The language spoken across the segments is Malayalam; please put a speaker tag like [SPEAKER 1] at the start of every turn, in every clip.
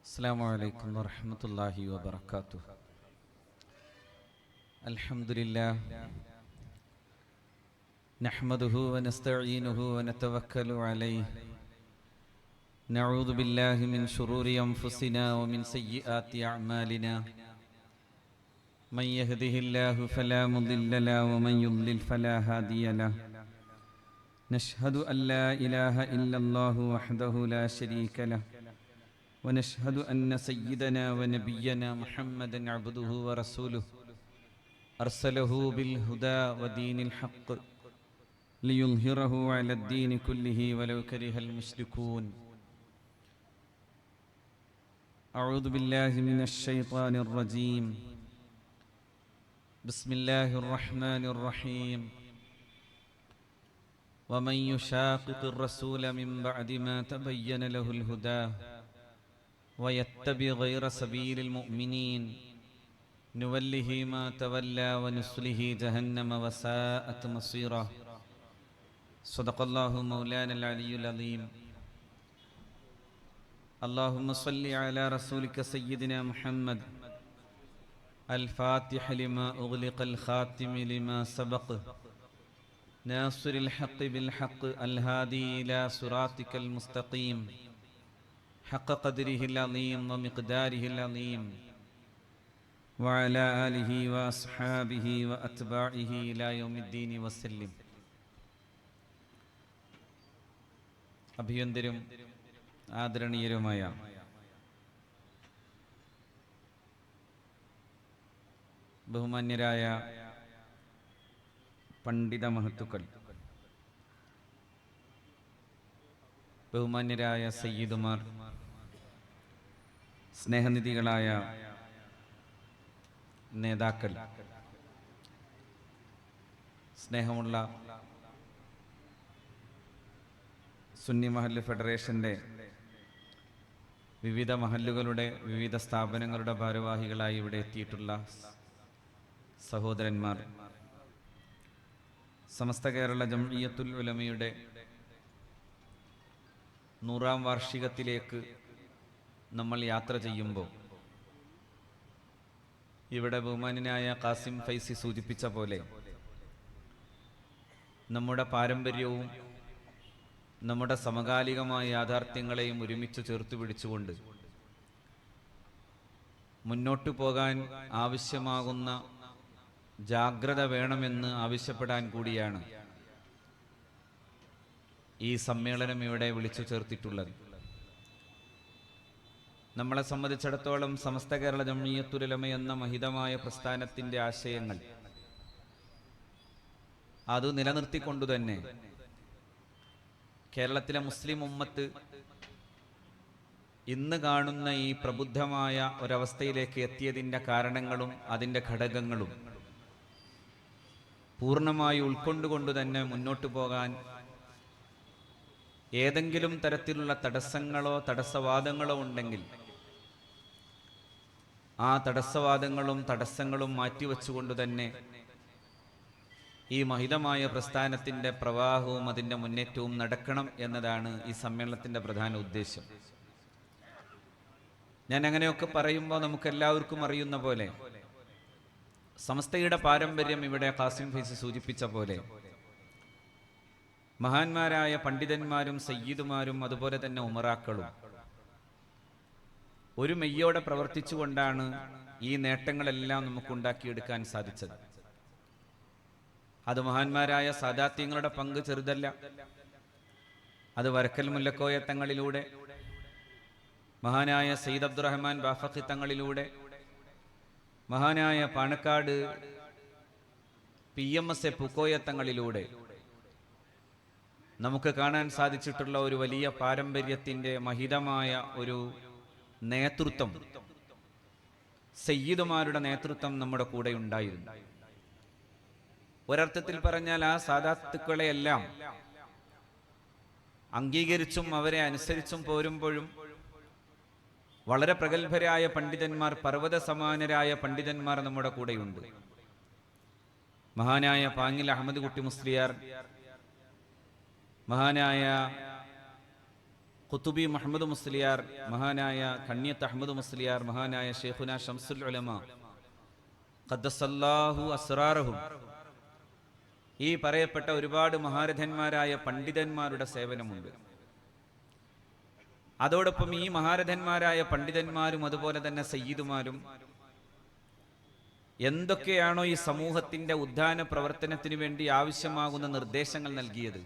[SPEAKER 1] السلام عليكم ورحمة الله وبركاته. الحمد لله نحمده ونستعينه ونتوكل عليه. نعوذ بالله من شرور أنفسنا ومن سيئات أعمالنا. من يهده الله فلا مضل له ومن يضلل فلا هادي له. نشهد أن لا إله إلا الله وحده لا شريك له، ونشهد أن سيدنا ونبينا محمدا عبده ورسوله أرسله بالهدى ودين الحق ليظهره على الدين كله ولو كره المشركون. أعوذ بالله من الشيطان الرجيم. بسم الله الرحمن الرحيم. ومن يشاقق الرسول من بعد ما تبين له الهدى ويتبع غير سبيل المؤمنين نوله ما تولى ونصله جهنم وساءت مصيرا. صدق الله مولانا العلي العظيم. اللهم صل على رسولك سيدنا محمد الفاتح لما أغلق الخاتم لما سبق ناصر الحق بالحق الهادي إلى صراطك المستقيم حق قدره العظيم ومقداره العظيم وعلى آله وأصحابه وأتباعه إلى يوم الدين وسلم. അഭിയന്തരും ആദരണീയരുമായ ബഹുമാന്യരായ പണ്ഡിത മഹത്തുക്കൾ, ബഹുമാന്യരായ സയ്യിദുമാർ, സ്നേഹനിധികളായ നേതാക്കൾ, സ്നേഹമുള്ള സുന്നി മഹല്ല് ഫെഡറേഷൻ്റെ വിവിധ മഹല്ലുകളുടെ വിവിധ സ്ഥാപനങ്ങളുടെ ഭാരവാഹികളായി ഇവിടെ എത്തിയിട്ടുള്ള സഹോദരന്മാർ, സമസ്ത കേരള ജംഇയ്യത്തുൽ ഉലമയുടെ 100ാം വാർഷികത്തിലേക്ക് നമ്മൾ യാത്ര ചെയ്യുമ്പോൾ ഇവിടെ ബഹുമാന്യനായ ഖാസിം ഫൈസി സൂചിപ്പിച്ച പോലെ നമ്മുടെ പാരമ്പര്യവും നമ്മുടെ സമകാലികമായ യാഥാർത്ഥ്യങ്ങളെയും ഒരുമിച്ച് ചേർത്ത് പിടിച്ചുകൊണ്ട് മുന്നോട്ടു പോകാൻ ആവശ്യമാകുന്ന ജാഗ്രത വേണമെന്ന് ആവശ്യപ്പെടാൻ കൂടിയാണ് ഈ സമ്മേളനം ഇവിടെ വിളിച്ചു ചേർത്തിട്ടുള്ളത്. നമ്മളെ സംബന്ധിച്ചിടത്തോളം സമസ്ത കേരള ജംഇയ്യത്തുൽ ഉലമ എന്ന മഹിതമായ പ്രസ്ഥാനത്തിൻ്റെ ആശയങ്ങൾ അത് നിലനിർത്തിക്കൊണ്ടുതന്നെ കേരളത്തിലെ മുസ്ലിം ഉമ്മത്ത് ഇന്ന് കാണുന്ന ഈ പ്രബുദ്ധമായ ഒരവസ്ഥയിലേക്ക് എത്തിയതിൻ്റെ കാരണങ്ങളും അതിൻ്റെ ഘടകങ്ങളും പൂർണ്ണമായി ഉൾക്കൊണ്ടുകൊണ്ട് തന്നെ മുന്നോട്ടു പോകാൻ ഏതെങ്കിലും തരത്തിലുള്ള തടസ്സങ്ങളോ തടസ്സവാദങ്ങളോ ഉണ്ടെങ്കിൽ ആ തടസ്സവാദങ്ങളും തടസ്സങ്ങളും മാറ്റിവെച്ചുകൊണ്ട് തന്നെ ഈ മഹിതമായ പ്രസ്ഥാനത്തിൻ്റെ പ്രവാഹവും അതിൻ്റെ മുന്നേറ്റവും നടക്കണം എന്നതാണ് ഈ സമ്മേളനത്തിൻ്റെ പ്രധാന ഉദ്ദേശം. ഞാൻ അങ്ങനെയൊക്കെ പറയുമ്പോൾ നമുക്കെല്ലാവർക്കും അറിയുന്ന പോലെ സമസ്തയുടെ പാരമ്പര്യം ഇവിടെ ഖാസിം ഫൈസി സൂചിപ്പിച്ച പോലെ മഹാന്മാരായ പണ്ഡിതന്മാരും സയ്യിദുമാരും അതുപോലെ തന്നെ ഉമറാക്കളും ഒരു മെയ്യോടെ പ്രവർത്തിച്ചുകൊണ്ടാണ് ഈ നേട്ടങ്ങളെല്ലാം നമുക്കുണ്ടാക്കിയെടുക്കാൻ സാധിച്ചത്. അത് മഹാന്മാരായ സാദാത്യങ്ങളുടെ പങ്ക് ചെറുതല്ല. അത് വരക്കൽ മുല്ലക്കോയ തങ്ങളിലൂടെ, മഹാനായ സയ്യിദ് അബ്ദുറഹ്മാൻ ബാഫഖി തങ്ങളിലൂടെ, മഹാനായ പാണക്കാട് PMS പൂക്കോയ തങ്ങളിലൂടെ നമുക്ക് കാണാൻ സാധിച്ചിട്ടുള്ള ഒരു വലിയ പാരമ്പര്യത്തിൻ്റെ മഹിതമായ ഒരു നേതൃത്വം, സയ്യിദുമാരുടെ നേതൃത്വം നമ്മുടെ കൂടെ ഉണ്ടായിരുന്നു. ഒരർത്ഥത്തിൽ പറഞ്ഞാൽ ആ സാദാത്തുക്കളെയെല്ലാം അംഗീകരിച്ചും അവരെ അനുസരിച്ചും പോരുമ്പോഴും വളരെ പ്രഗത്ഭരായ പണ്ഡിതന്മാർ, പർവ്വത സമാനരായ പണ്ഡിതന്മാർ നമ്മുടെ കൂടെയുണ്ട്. മഹാനായ പാങ്ങിൽ അഹമ്മദ് കുട്ടി മുസ്ലിയാർ, മഹാനായ ഖുതുബി മുഹമ്മദ് മുസ്ലിയാർ, മഹാനായ കണ്ണിയത്ത് അഹമ്മദ് മുസ്ലിയാർ, മഹാനായ ഷെയ്ഖുന ഷംസുൽ ഉലമ ഖദ്ദസല്ലാഹു അസ്റാറഹും, ഈ പറയപ്പെട്ട ഒരുപാട് മഹാരഥന്മാരായ പണ്ഡിതന്മാരുടെ സേവനമുണ്ട്. അതോടൊപ്പം ഈ മഹാരഥന്മാരായ പണ്ഡിതന്മാരും അതുപോലെ തന്നെ സയ്യിദുമാരും എന്തൊക്കെയാണോ ഈ സമൂഹത്തിന്റെ ഉദ്ധാന പ്രവർത്തനത്തിന് വേണ്ടി ആവശ്യമാകുന്ന നിർദ്ദേശങ്ങൾ നൽകിയത്,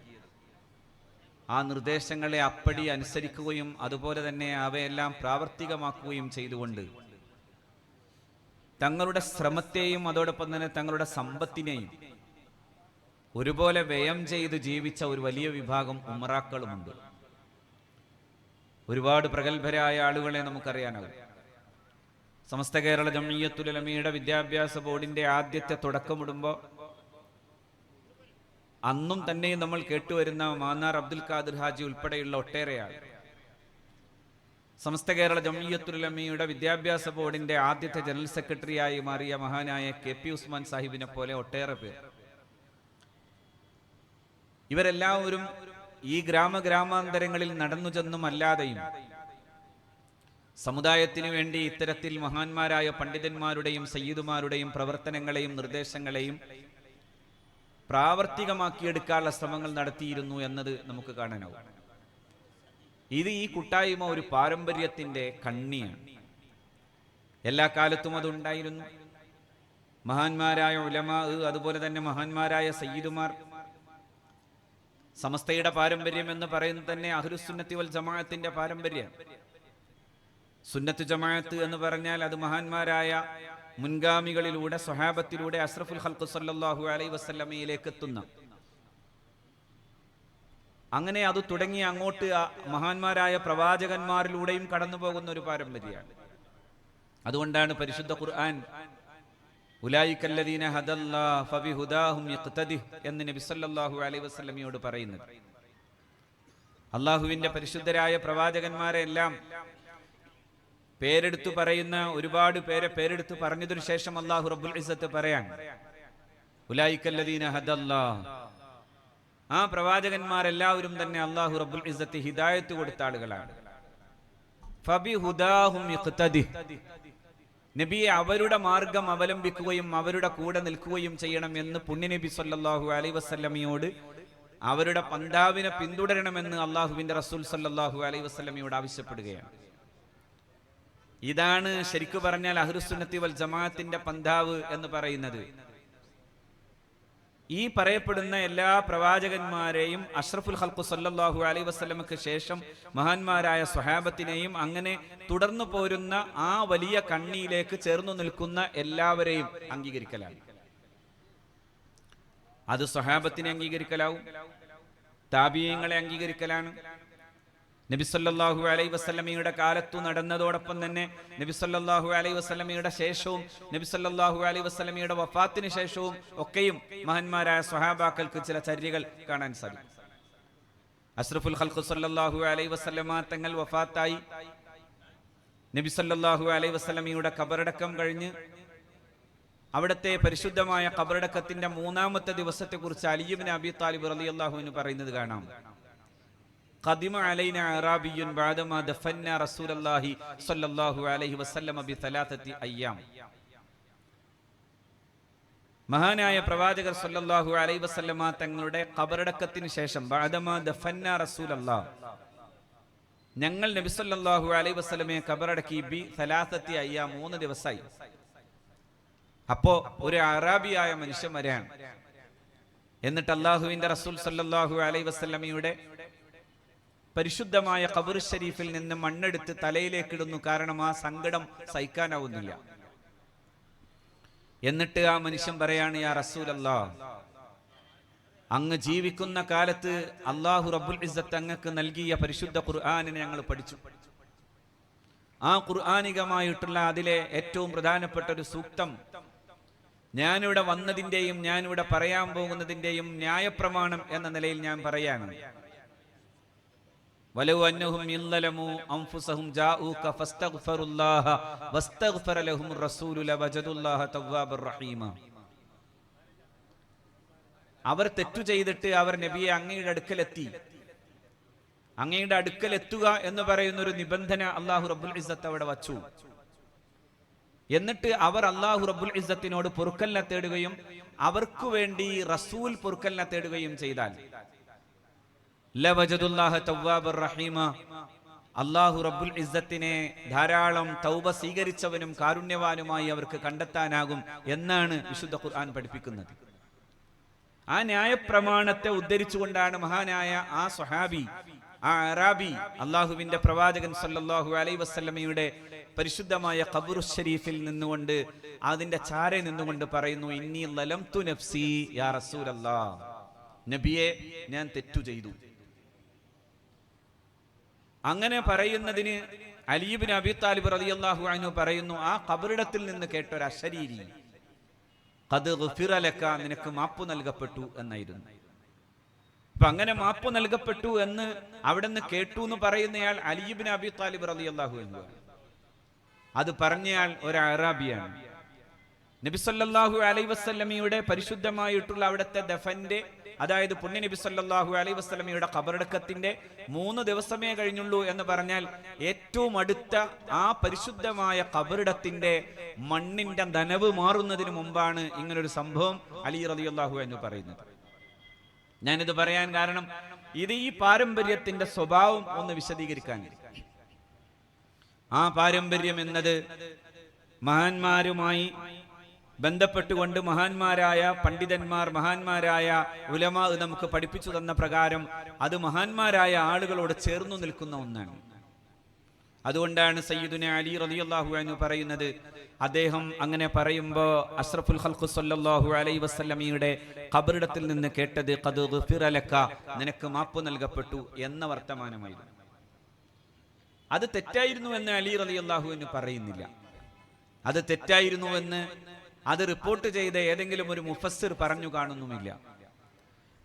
[SPEAKER 1] ആ നിർദ്ദേശങ്ങളെ അപ്പടി അനുസരിക്കുകയും അതുപോലെ തന്നെ അവയെല്ലാം പ്രാവർത്തികമാക്കുകയും ചെയ്തുകൊണ്ട് തങ്ങളുടെ ശ്രമത്തെയും അതോടൊപ്പം തന്നെ തങ്ങളുടെ സമ്പത്തിനെയും ഒരുപോലെ വ്യയം ചെയ്ത് ജീവിച്ച ഒരു വലിയ വിഭാഗം ഉമറാക്കളുമുണ്ട്. ഒരുപാട് പ്രഗത്ഭരായ ആളുകളെ നമുക്കറിയാനാകും. സമസ്ത കേരള ജംഇയ്യത്തുൽ ഉലമയുടെ വിദ്യാഭ്യാസ ബോർഡിന്റെ ആദ്യത്തെ തുടക്കമിടുമ്പോൾ അന്നും തന്നെയും നമ്മൾ കേട്ടുവരുന്ന മാന്നാർ അബ്ദുൽ ഖാദിർ ഹാജി ഉൾപ്പെടെയുള്ള ഒട്ടേറെ ആൾ സമസ്ത കേരള ജംഇയ്യത്തുൽ ഉലമയുടെ വിദ്യാഭ്യാസ ബോർഡിന്റെ ആദ്യത്തെ ജനറൽ സെക്രട്ടറിയായി മാറിയ മഹാനായ KP ഉസ്മാൻ സാഹിബിനെ പോലെ ഒട്ടേറെ പേർ, ഇവരെല്ലാവരും ഈ ഗ്രാമാന്തരങ്ങളിൽ നടന്നു ചെന്നും അല്ലാതെയും സമുദായത്തിനു വേണ്ടി ഇത്തരത്തിൽ മഹാന്മാരായ പണ്ഡിതന്മാരുടെയും സയ്യിദുമാരുടെയും പ്രവർത്തനങ്ങളെയും നിർദ്ദേശങ്ങളെയും പ്രാവർത്തികമാക്കിയെടുക്കാനുള്ള ശ്രമങ്ങൾ നടത്തിയിരുന്നു എന്നത് നമുക്ക് കാണാനാവും. ഇത് ഈ കൂട്ടായ്മ ഒരു പാരമ്പര്യത്തിന്റെ കണ്ണിയാണ്. എല്ലാ കാലത്തും അതുണ്ടായിരുന്നു. മഹാന്മാരായ ഉലമാ, അതുപോലെ തന്നെ മഹാന്മാരായ സയ്യിദുമാർ, സമസ്തയുടെ പാരമ്പര്യം എന്ന് പറയുന്നത് തന്നെ അഹ്ലുസുന്നത്തി വൽ ജമാഅത്തിന്റെ പാരമ്പര്യം. സുന്നത്ത് ജമാഅത്ത് എന്ന് പറഞ്ഞാൽ അത് മഹാന്മാരായ മുൻഗാമികളിലൂടെ, സ്വഹാബത്തിലൂടെ അഷ്റഫുൽ ഖൽഖ് സല്ലല്ലാഹു അലൈഹി വസല്ലമയിലേക്ക് എത്തുന്ന, അങ്ങനെ അത് തുടങ്ങി അങ്ങോട്ട് മഹാന്മാരായ പ്രവാചകന്മാരിലൂടെയും കടന്നു പോകുന്ന ഒരു പാരമ്പര്യമാണ്. അതുകൊണ്ടാണ് പരിശുദ്ധ ഖുർആൻ ഉലൈകല്ലദീന ഹദല്ലാഹു ഫബിഹുദാഹും യഖ്തദിഹ് എന്ന് നബി സല്ലല്ലാഹു അലൈഹി വസല്ലമയോട് പറയുന്നത്. അല്ലാഹുവിന്റെ പരിശുദ്ധരായ പ്രവാചകന്മാരെ എല്ലാം പേരെടുത്തു പറയുന്ന ഒരുപാട് പേരെ പേരെടുത്ത് പറഞ്ഞതിനു ശേഷം അല്ലാഹു റബ്ബുൽ ഇസ്സത്ത് പറയാൻ ഉലൈകല്ലദീന ഹദല്ലാഹ്, ആ പ്രവാചകന്മാരെല്ലാവരും തന്നെ അല്ലാഹു റബ്ബുൽ ഇസ്സത്ത് ഹിദായത്ത് കൊടുത്ത ആളുകളാണ്. ഫബിഹുദാഹും യഖ്തദിഹ്, നബിയെ അവരുടെ മാർഗം അവലംബിക്കുകയും അവരുടെ കൂടെ നിൽക്കുകയും ചെയ്യണം എന്ന് പുണ്യനബി സല്ലല്ലാഹു അലൈഹി വസല്ലമയോട് അവരുടെ പന്താവിനെ പിന്തുടരണമെന്ന് അള്ളാഹുവിന്റെ റസൂൽ സല്ലല്ലാഹു അലൈഹി വസല്ലമയോട് ആവശ്യപ്പെടുകയാണ്. ഇതാണ് ശരിക്കു പറഞ്ഞാൽ അഹ്ലുസുന്നത്തി വൽ ജമാഅത്തിന്റെ പന്താവ് എന്ന് പറയുന്നത്. ഈ പറയപ്പെടുന്ന എല്ലാ പ്രവാചകന്മാരെയും അഷ്റഫുൽ ഖൽഖ് സല്ലല്ലാഹു അലൈഹി വസല്ലമക്ക് ശേഷം മഹാന്മാരായ സ്വഹാബത്തിനെയും അങ്ങനെ തുടർന്നു പോരുന്ന ആ വലിയ കണ്ണിയിലേക്ക് ചേർന്നു നിൽക്കുന്ന എല്ലാവരെയും അംഗീകരിക്കലാണ്. അത് സ്വഹാബത്തിനെ അംഗീകരിക്കലാവും, താബിഈങ്ങളെ അംഗീകരിക്കലാണ്. നബി സല്ലല്ലാഹു അലൈഹി വസല്ലമയുടെ കാലത്തു നടന്നതോടൊപ്പം തന്നെ നബി സല്ലല്ലാഹു അലൈഹി വസല്ലമയുടെ ശേഷവും നബി സല്ലല്ലാഹു അലൈഹി വസല്ലമയുടെ വഫാത്തിന് ശേഷവും ഒക്കെയും മഹാന്മാരായ സ്വഹാബാക്കൾക്ക് ചില ചര്യകൾ കാണാൻ സാധിക്കും. അഷ്റഫുൽ ഖൽഖ് സല്ലല്ലാഹു അലൈഹി വസല്ലമ തങ്ങൾ വഫാത്തായി. നബി സല്ലല്ലാഹു അലൈഹി വസല്ലമയുടെ ഖബറടക്കം കഴിഞ്ഞ് അവിടുത്തെ പരിശുദ്ധമായ ഖബറടക്കത്തിന്റെ 3-ാമത്തെ ദിവസത്തെക്കുറിച്ച് അലി ഇബ്നു അബീ ത്വാലിബ് റളിയല്ലാഹു അൻഹു പറയുന്നത് കാണാം. ഖദിമ അലൈന അറാബിയ്യുൻ ബഅദമാ ദഫന്ന റസൂലുള്ളാഹി സ്വല്ലല്ലാഹു അലൈഹി വസല്ലമ ബിസലാസത്തി അയ്യാം. മഹാനായ പ്രവാചകർ സ്വല്ലല്ലാഹു അലൈഹി വസല്ലമ തങ്ങളുടെ ഖബറടക്കത്തിന് ശേഷം ബഅദമാ ദഫന്ന റസൂലുള്ളാഹ്, ഞങ്ങൾ നബി സല്ലല്ലാഹു അലൈഹി വസല്ലമയെ ഖബറടക്കി ബിസലാസത്തി അയ്യാം, 3 ദിവസമായി. അപ്പോ ഒരു അറാബിയായ മനുഷ്യൻ വരാൻ, എന്നിട്ട് അല്ലാഹുവിന്റെ റസൂൽ സല്ലല്ലാഹു അലൈഹി വസല്ലമയുടെ പരിശുദ്ധമായ ഖബർ ഷരീഫിൽ നിന്ന് മണ്ണെടുത്ത് തലയിലേക്ക് ഇടുന്നു. കാരണം ആ സങ്കടം സഹിക്കാനാവുന്നില്ല. എന്നിട്ട് ആ മനുഷ്യൻ പറയാണ്, യാ റസൂലല്ലാഹ്, അങ്ങ് ജീവിക്കുന്ന കാലത്ത് അല്ലാഹു റബ്ബുൽ ഇസ്സത്ത് അങ്ങക്ക് നൽകിയ പരിശുദ്ധ ഖുർആനിനെ ഞങ്ങൾ പഠിച്ചു. ആ ഖുർആനികമായിട്ടുള്ള അതിലെ ഏറ്റവും പ്രധാനപ്പെട്ട ഒരു സൂക്തം ഞാനിവിടെ വന്നതിന്റെയും ഞാനിവിടെ പറയാൻ പോകുന്നതിന്റെയും ന്യായപ്രമാണം എന്ന നിലയിൽ ഞാൻ പറയാണ്. വലൗ അന്നഹും യല്ലമു അൻഫുസഹും ജാഊക ഫസ്തഗ്ഫിറുല്ലാഹ വസ്തഗ്ഫറ ലഹുർ റസൂലു ലവജദുല്ലാഹ തവ്വാബർ റഹീമ. അവർ തെറ്റു ചെയ്തിട്ട് അവർ നബിയെ അങ്ങയുടെ അടുക്കലെത്തി, അങ്ങയുടെ അടുക്കൽ എത്തുക എന്ന് പറയുന്ന ഒരു നിബന്ധന അല്ലാഹു റബ്ബുൽ ഇസ്സത്ത് അവിടെ വച്ചു. എന്നിട്ട് അവർ അല്ലാഹു റബ്ബുൽ ഇസ്സത്തിനോട് പൊറുക്കലിനെ തേടുകയും അവർക്കു വേണ്ടി റസൂൽ പൊറുക്കലിനെ തേടുകയും ചെയ്താൽ ലവജദുല്ലാഹ തവ്വാബർ റഹീമ, അല്ലാഹു റബ്ബുൽ ഇസ്സത്തിനെ ധാരാളം തൗബ സ്വീകരിച്ചവനും കാരുണ്യവാനുമായി അവർക്ക് കണ്ടെത്താനാകും എന്നാണ് വിശുദ്ധ ഖുർആൻ പഠിപ്പിക്കുന്നത്. ആ ന്യായപ്രമാണത്തെ ഉദ്ധരിച്ചുകൊണ്ടാണ് മഹാനായ ആ സ്വഹാബി, ആ അറാബി, അള്ളാഹുവിന്റെ പ്രവാചകൻ സല്ലല്ലാഹു അലൈഹി വസല്ലമയുടെ പരിശുദ്ധമായ ഖബറു ശരീഫിൽ നിന്നുകൊണ്ട്, അതിന്റെ ചാരെ നിന്നുകൊണ്ട് പറയുന്നു, ഇന്നി ലലംതു നഫ്സി യാ റസൂലല്ലാഹ്, നബിയെ ഞാൻ തെറ്റു ചെയ്തു. അങ്ങനെ പറയുന്നതിന് അലി ഇബ്നു അബീ താലിബ് റളിയല്ലാഹു അൻഹു പറയുന്നു, ആ ഖബറിടത്തിൽ നിന്ന് കേട്ടൊരു അശരീരി, ഖദ് ഗുഫിറ ലക, നിനക്ക് മാപ്പ് നൽകപ്പെട്ടു എന്നായിരുന്നു. അപ്പൊ അങ്ങനെ മാപ്പ് നൽകപ്പെട്ടു എന്ന് അവിടെ നിന്ന് കേട്ടു എന്ന് പറയുന്നയാൾ അലി ഇബ്നു അബീ താലിബ് റളിയല്ലാഹു അൻഹു. അത് പറഞ്ഞയാൾ ഒരു അറാബിയാണ്. നബി സല്ലല്ലാഹു അലൈഹി വസല്ലമയുടെ പരിശുദ്ധമായിട്ടുള്ള അവിടുത്തെ ദഫന്റെ, അതായത് പുണ്യ നബി സല്ലല്ലാഹു അലൈഹി വസല്ലമയുടെ ഖബറടക്കത്തിന്റെ 3 ദിവസമേ കഴിഞ്ഞുള്ളൂ എന്ന് പറഞ്ഞാൽ ഏറ്റവും അടുത്ത ആ പരിശുദ്ധമായ ഖബറിടത്തിന്റെ മണ്ണിന്റെ നനവ് മാറുന്നതിന് മുമ്പാണ് ഇങ്ങനൊരു സംഭവം അലി റളിയല്ലാഹു അൻഹു പറയുന്നത്. ഞാനിത് പറയാൻ കാരണം ഇത് ഈ പാരമ്പര്യത്തിന്റെ സ്വഭാവം ഒന്ന് വിശദീകരിക്കാൻ. ആ പാരമ്പര്യം എന്നത് മഹാന്മാരുമായി ബന്ധപ്പെട്ടുകൊണ്ട് മഹാന്മാരായ പണ്ഡിതന്മാർ, മഹാന്മാരായ ഉലമാ നമുക്ക് പഠിപ്പിച്ചു തന്ന പ്രകാരം അത് മഹാന്മാരായ ആളുകളോട് ചേർന്നു നിൽക്കുന്ന ഒന്നാണ്. അതുകൊണ്ടാണ് സയ്യിദുന അലി റളിയല്ലാഹു അൻഹു പറയുന്നത്, അദ്ദേഹം അങ്ങനെ പറയുമ്പോൾ അഷ്റഫുൽ ഖൽഖ് സല്ലല്ലാഹു അലൈഹി വസല്ലമയുടെ ഖബറിടത്തിൽ നിന്ന് കേട്ടത് ഖദ് ഗുഫിറ ലക, നിനക്ക് മാപ്പ് നൽകപ്പെട്ടു എന്ന വർത്തമാനമായിരുന്നു. അത് തെറ്റായിരുന്നു എന്ന് അലി റളിയല്ലാഹു അൻഹു പറയുന്നില്ല. അത് തെറ്റായിരുന്നുവെന്ന് അത് റിപ്പോർട്ട് ചെയ്ത ഏതെങ്കിലും ഒരു മുഫസ്സിർ പറഞ്ഞു കാണുന്നുമില്ല.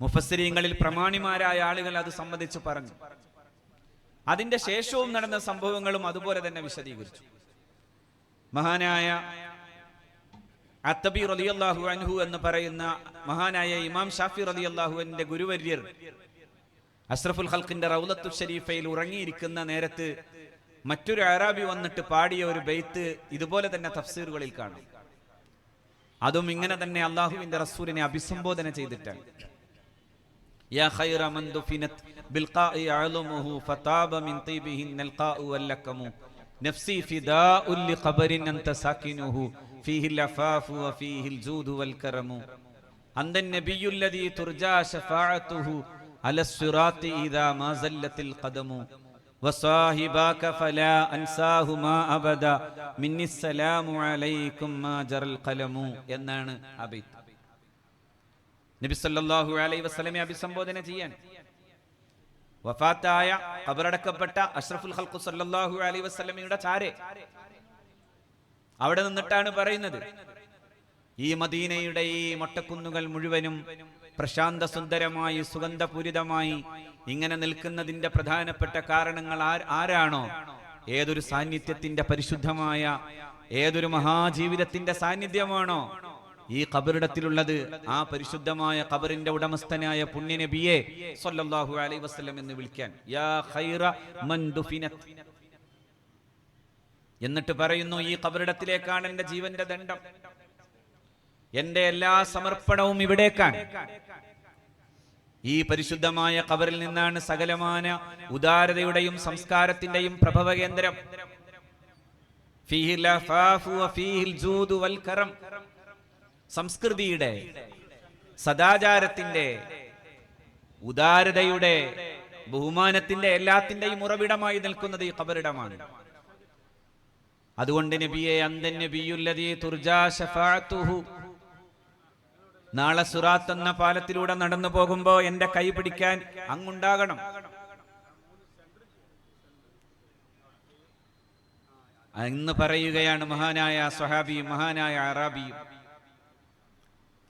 [SPEAKER 1] മുഫസ്സിരീങ്ങളിൽ പ്രമാണിമാരായ ആളുകൾ അത് സംബന്ധിച്ച് പറഞ്ഞു. അതിന്റെ ശേഷവും നടന്ന സംഭവങ്ങളും അതുപോലെ തന്നെ വിശദീകരിച്ചു. മഹാനായ അത്തബി റളിയല്ലാഹു അൻഹു എന്ന് പറയുന്ന മഹാനായ ഇമാം ഷാഫി റളിയല്ലാഹു അൻഹുവിന്റെ ഗുരുവര്യർ അഷ്റഫുൽ ഖൽഖിന്റെ റൗളത്തു ഷരീഫയിൽ ഉറങ്ങിയിരിക്കുന്ന നേരത്ത് മറ്റൊരു അറാബി വന്നിട്ട് പാടിയ ഒരു ബൈത്ത് ഇതുപോലെ തന്നെ തഫ്സീറുകളിൽ കാണാം. അതും ഇങ്ങനെ തന്നെ അല്ലാഹുവിന്റെ റസൂലിനെ അഭിസംബോധന ചെയ്തിട്ടാണ്. യാ ഖൈറ മൻ ദുഫിനത് ബിൽഖാഇ അഅ്ലമുഹു ഫതാബ മിൻ തീബിഹിൻ അൽഖാഉ വല്ലകമു നഫ്സി ഫിദാഉ ലിഖബരിൻ അൻത സാകിനുഹു ഫീഹി അൽഅഫാഫു വഫീഹി അൽജൂദു വൽകറമു അൻത നബിയ്യു അല്ലദീ തുർജാ ശഫാഅതുഹു അലസ്സിറാത്തി ഇദാ മാ സല്ലത്തിൽ ഖദമു വസാഹിബാക ഫലാ അൻസാഹുമാ അബദ മിന്നി സലാമു അലൈക്കും മാ ജറൽ ഖലമു എന്നാണ് ആ ബൈത്ത്. നബി സല്ലല്ലാഹു അലൈഹി വസല്ലമയെ അഭിസംബോധന ചെയ്യാൻ വഫാത്തായ ഖബറടക്കപ്പെട്ട അഷ്റഫുൽ ഖൽഖ് സല്ലല്ലാഹു അലൈഹി വസല്ലമയുടെ ചാരെ അവിടെ നിന്നിട്ടാണ് പറയുന്നത്, ഈ മദീനയുടെ ഈ മൊട്ടക്കുന്നുകൾ മുഴുവനും പ്രശാന്ത സുന്ദരമായി സുഗന്ധപൂരിതമായി ഇങ്ങനെ നിൽക്കുന്നതിന്റെ പ്രധാനപ്പെട്ട കാരണങ്ങൾ ആരാണോ, ഏതൊരു സാന്നിധ്യത്തിന്റെ പരിശുദ്ധമായ ഏതൊരു മഹാജീവിതത്തിന്റെ സാന്നിധ്യമാണോ ഈ ഖബറിടത്തിലുള്ളത്, ആ പരിശുദ്ധമായ ഖബറിന്റെ ഉടമസ്ഥനായ പുണ്യനബിയെ സ്വല്ലല്ലാഹു അലൈഹി വസല്ലം എന്ന് വിളിക്കാൻ യാ ഖൈറ മൻ ദുഫിനത്. എന്നിട്ട് പറയുന്നു, ഈ ഖബറിടത്തിലേക്കാണ് എന്റെ ജീവന്റെ ദണ്ഡം, എന്റെ എല്ലാ സമർപ്പണവും ഇവിടേക്കാണ്. ഈ പരിശുദ്ധമായ ഖബറിൽ നിന്നാണ് സകലമാന ഉദാരതയുടെയും സംസ്കാരത്തിന്റെയും പ്രഭവ കേന്ദ്രം. ഫീഹിൽ അഫാഫു വഫീഹിൽ ജൂദു വൽ കറം, സംസ്കൃതിയുടെ, സദാചാരത്തിന്റെ, ഉദാരതയുടെ, ബഹുമാനത്തിന്റെ എല്ലാത്തിന്റെയും ഉറവിടമായി നിൽക്കുന്നത് ഈ ഖബറിടമാണ്. അതുകൊണ്ട് നബിയെ അന്തൻ നബിയുല്ലദീ തുർജാ ശഫാഅതുഹു, നാളെ സുറാത്ത് എന്ന പാലത്തിലൂടെ നടന്നു പോകുമ്പോ എന്റെ കൈ പിടിക്കാൻ അങ്ങുണ്ടാകണം. എന്ന് പറയുകയാണ് മഹാനായ സ്വഹാബി, മഹാനായ അറാബി.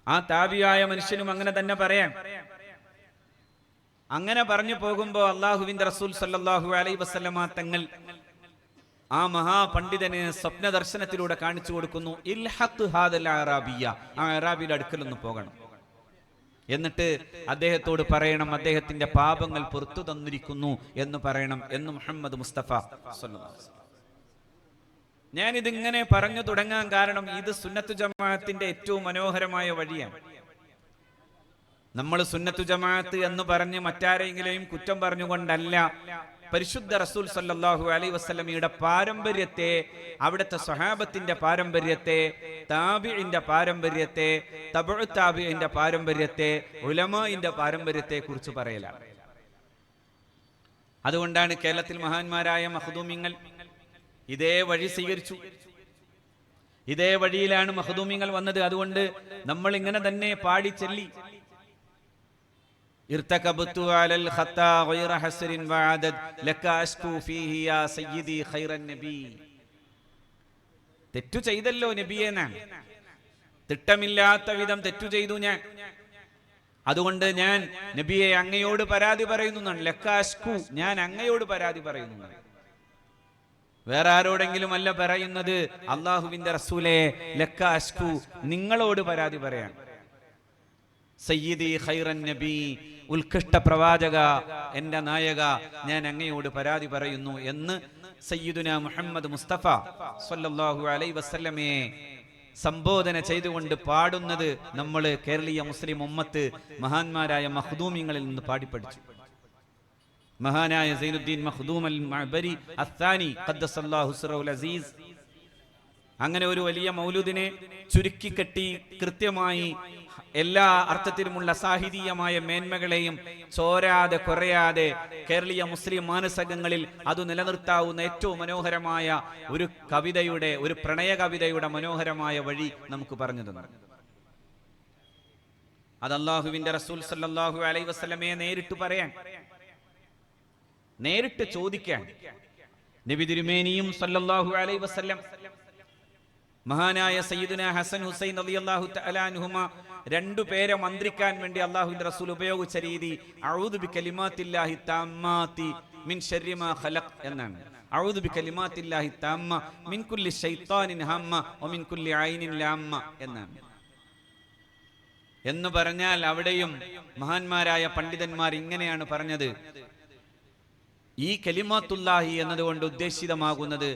[SPEAKER 1] ആ താബിയായ മനുഷ്യനും അങ്ങനെ തന്നെ പറയാൻ. അങ്ങനെ പറഞ്ഞു പോകുമ്പോ അള്ളാഹുവിന്റെ റസൂൽ സല്ലല്ലാഹു അലൈഹി വസല്ലമ തങ്ങൾ ആ മഹാപണ്ഡിതന് സ്വപ്ന ദർശനത്തിലൂടെ കാണിച്ചു കൊടുക്കുന്നു, ഇൽഹഖ് ഹാദൽ അറാബിയ, ആ അറാബിയുടെ അടുക്കലൊന്ന് പോകണം. എന്നിട്ട് അദ്ദേഹത്തോട് പറയണം അദ്ദേഹത്തിന്റെ പാപങ്ങൾ പുറത്തു തന്നിരിക്കുന്നു എന്ന് പറയണം എന്ന് മുഹമ്മദ് മുസ്തഫ സ്വല്ലല്ലാഹു അലൈഹി വസല്ലം. ഞാനിതിങ്ങനെ പറഞ്ഞു തുടങ്ങാൻ കാരണം ഇത് സുന്നത്തു ജമാഅത്തിന്റെ ഏറ്റവും മനോഹരമായ വഴിയാണ്. നമ്മൾ സുന്നത്തു ജമാഅത്ത് എന്ന് പറഞ്ഞ് മറ്റാരെങ്കിലും കുറ്റം പറഞ്ഞുകൊണ്ടല്ല, പരിശുദ്ധ റസൂൽ സല്ലല്ലാഹു അലൈഹി വസല്ലമയുടെ പാരമ്പര്യത്തെ, അവിടുത്തെ സ്വഹാബത്തിന്റെ പാരമ്പര്യത്തെ, താബിഈന്റെ പാരമ്പര്യത്തെ, തബഉ താബിഈന്റെ പാരമ്പര്യത്തെ, ഉലമാഇന്റെ പാരമ്പര്യത്തെ കുറിച്ച് പറയലാണ്. അതുകൊണ്ടാണ് കേരളത്തിൽ മഹാന്മാരായ മഖ്ദൂമിങ്ങൾ ഇതേ വഴി സ്വീകരിച്ചു. ഇതേ വഴിയിലാണ് മഖ്ദൂമിങ്ങൾ വന്നത്. അതുകൊണ്ട് നമ്മൾ ഇങ്ങനെ തന്നെ പാടി ചൊല്ലി, ഇർതകബതു അലൽ ഖത്താ ഗൈറ ഹസ്രിൻ വഅദദ് ലക അശ്കു ഫീഹി യാ സയ്യിദി ഖൈറൻ നബി. തെറ്റു ചെയ്തല്ലോ നബിയേ, ഞാൻ തിട്ടമില്ലാത്ത വിധം തെറ്റു ചെയ്തു ഞാൻ, അതുകൊണ്ട് ഞാൻ നബിയെ അങ്ങയോട് പരാതി പറയുന്നു. ലക അശ്കു, ഞാൻ അങ്ങയോട് പരാതി പറയുന്നു. വേറെ ആരോടെങ്കിലും അല്ല പറയുന്നത്, അള്ളാഹുവിന്റെ റസൂലേ ലക അശ്കു, നിങ്ങളോട് പരാതി പറയാൻ. സയ്യിദി ഖൈറൻ നബി, ഉത്കൃഷ്ട പ്രവാചക, എന്റെ നായക, ഞാൻ അങ്ങയോട് പരാതി പറയുന്നു എന്ന് സയ്യിദുന മുഹമ്മദ് മുസ്തഫ സ്വല്ലല്ലാഹു അലൈഹി വസല്ലമയെ സംബോധന ചെയ്തുകൊണ്ട് പാടുന്നത് നമ്മൾ കേരളീയ മുസ്ലിം ഉമ്മത്ത് മഹാന്മാരായ മഖ്ദൂമിങ്ങളിൽ നിന്ന് പാടിപ്പഠിച്ചു. മഹാനായ സൈനുദ്ദീൻ മഖ്ദൂം അൽ മഅബരി അസ്സാനി ഖദ്ദസല്ലാഹു സിറഹുൽ അസീസ് അങ്ങനെ ഒരു വലിയ മൗലൂദിനെ ചുരുക്കിക്കെട്ടി കൃത്യമായി എല്ലാ അർത്ഥത്തിലുമുള്ള സാഹിതീയമായ മേന്മകളെയും ചോരാതെ കുറയാതെ കേരളീയ മുസ്ലിം മാനസകങ്ങളിൽ അത് നിലനിർത്താവുന്ന ഏറ്റവും മനോഹരമായ ഒരു കവിതയുടെ, ഒരു പ്രണയ കവിതയുടെ മനോഹരമായ വഴി നമുക്ക് പറഞ്ഞു തന്നു. അത് അല്ലാഹുവിന്റെ റസൂൽ സല്ലല്ലാഹു അലൈഹി വസല്ലമയെ നേരിട്ട് പറയാൻ, നേരിട്ട് ചോദിക്കാൻ നബി തിരുമേനിയും സല്ലല്ലാഹു അലൈഹി വസല്ലം മഹാനായ സയ്യിദുന ഹസൻ ഹുസൈൻ റളിയല്ലാഹു തആല അൻഹുമ രണ്ടുപേരെ മന്ത്രിക്കാൻ വേണ്ടി അല്ലാഹുവിന്റെ റസൂൽ ഉപയോഗിച്ച രീതി അഊദു ബികലിമാത്തില്ലാഹി തമ്മാതി മിൻ ശർരി മാ ഖലഖ് എന്നാണ്. അഊദു ബികലിമാത്തില്ലാഹി തമ്മ മിൻ കുല്ലി ശൈത്താനിൻ ഹമ്മ വമിൻ കുല്ലി ഐനിൻ ലാമ്മ എന്നാണ്. എന്ന് പറഞ്ഞാൽ അവിടെയും മഹാന്മാരായ പണ്ഡിതന്മാർ ഇങ്ങനെയാണ് പറഞ്ഞത്. ഈ കലിമാത്തുല്ലാഹി എന്നതുകൊണ്ട് ഉദ്ദേശിതമാകുന്നത്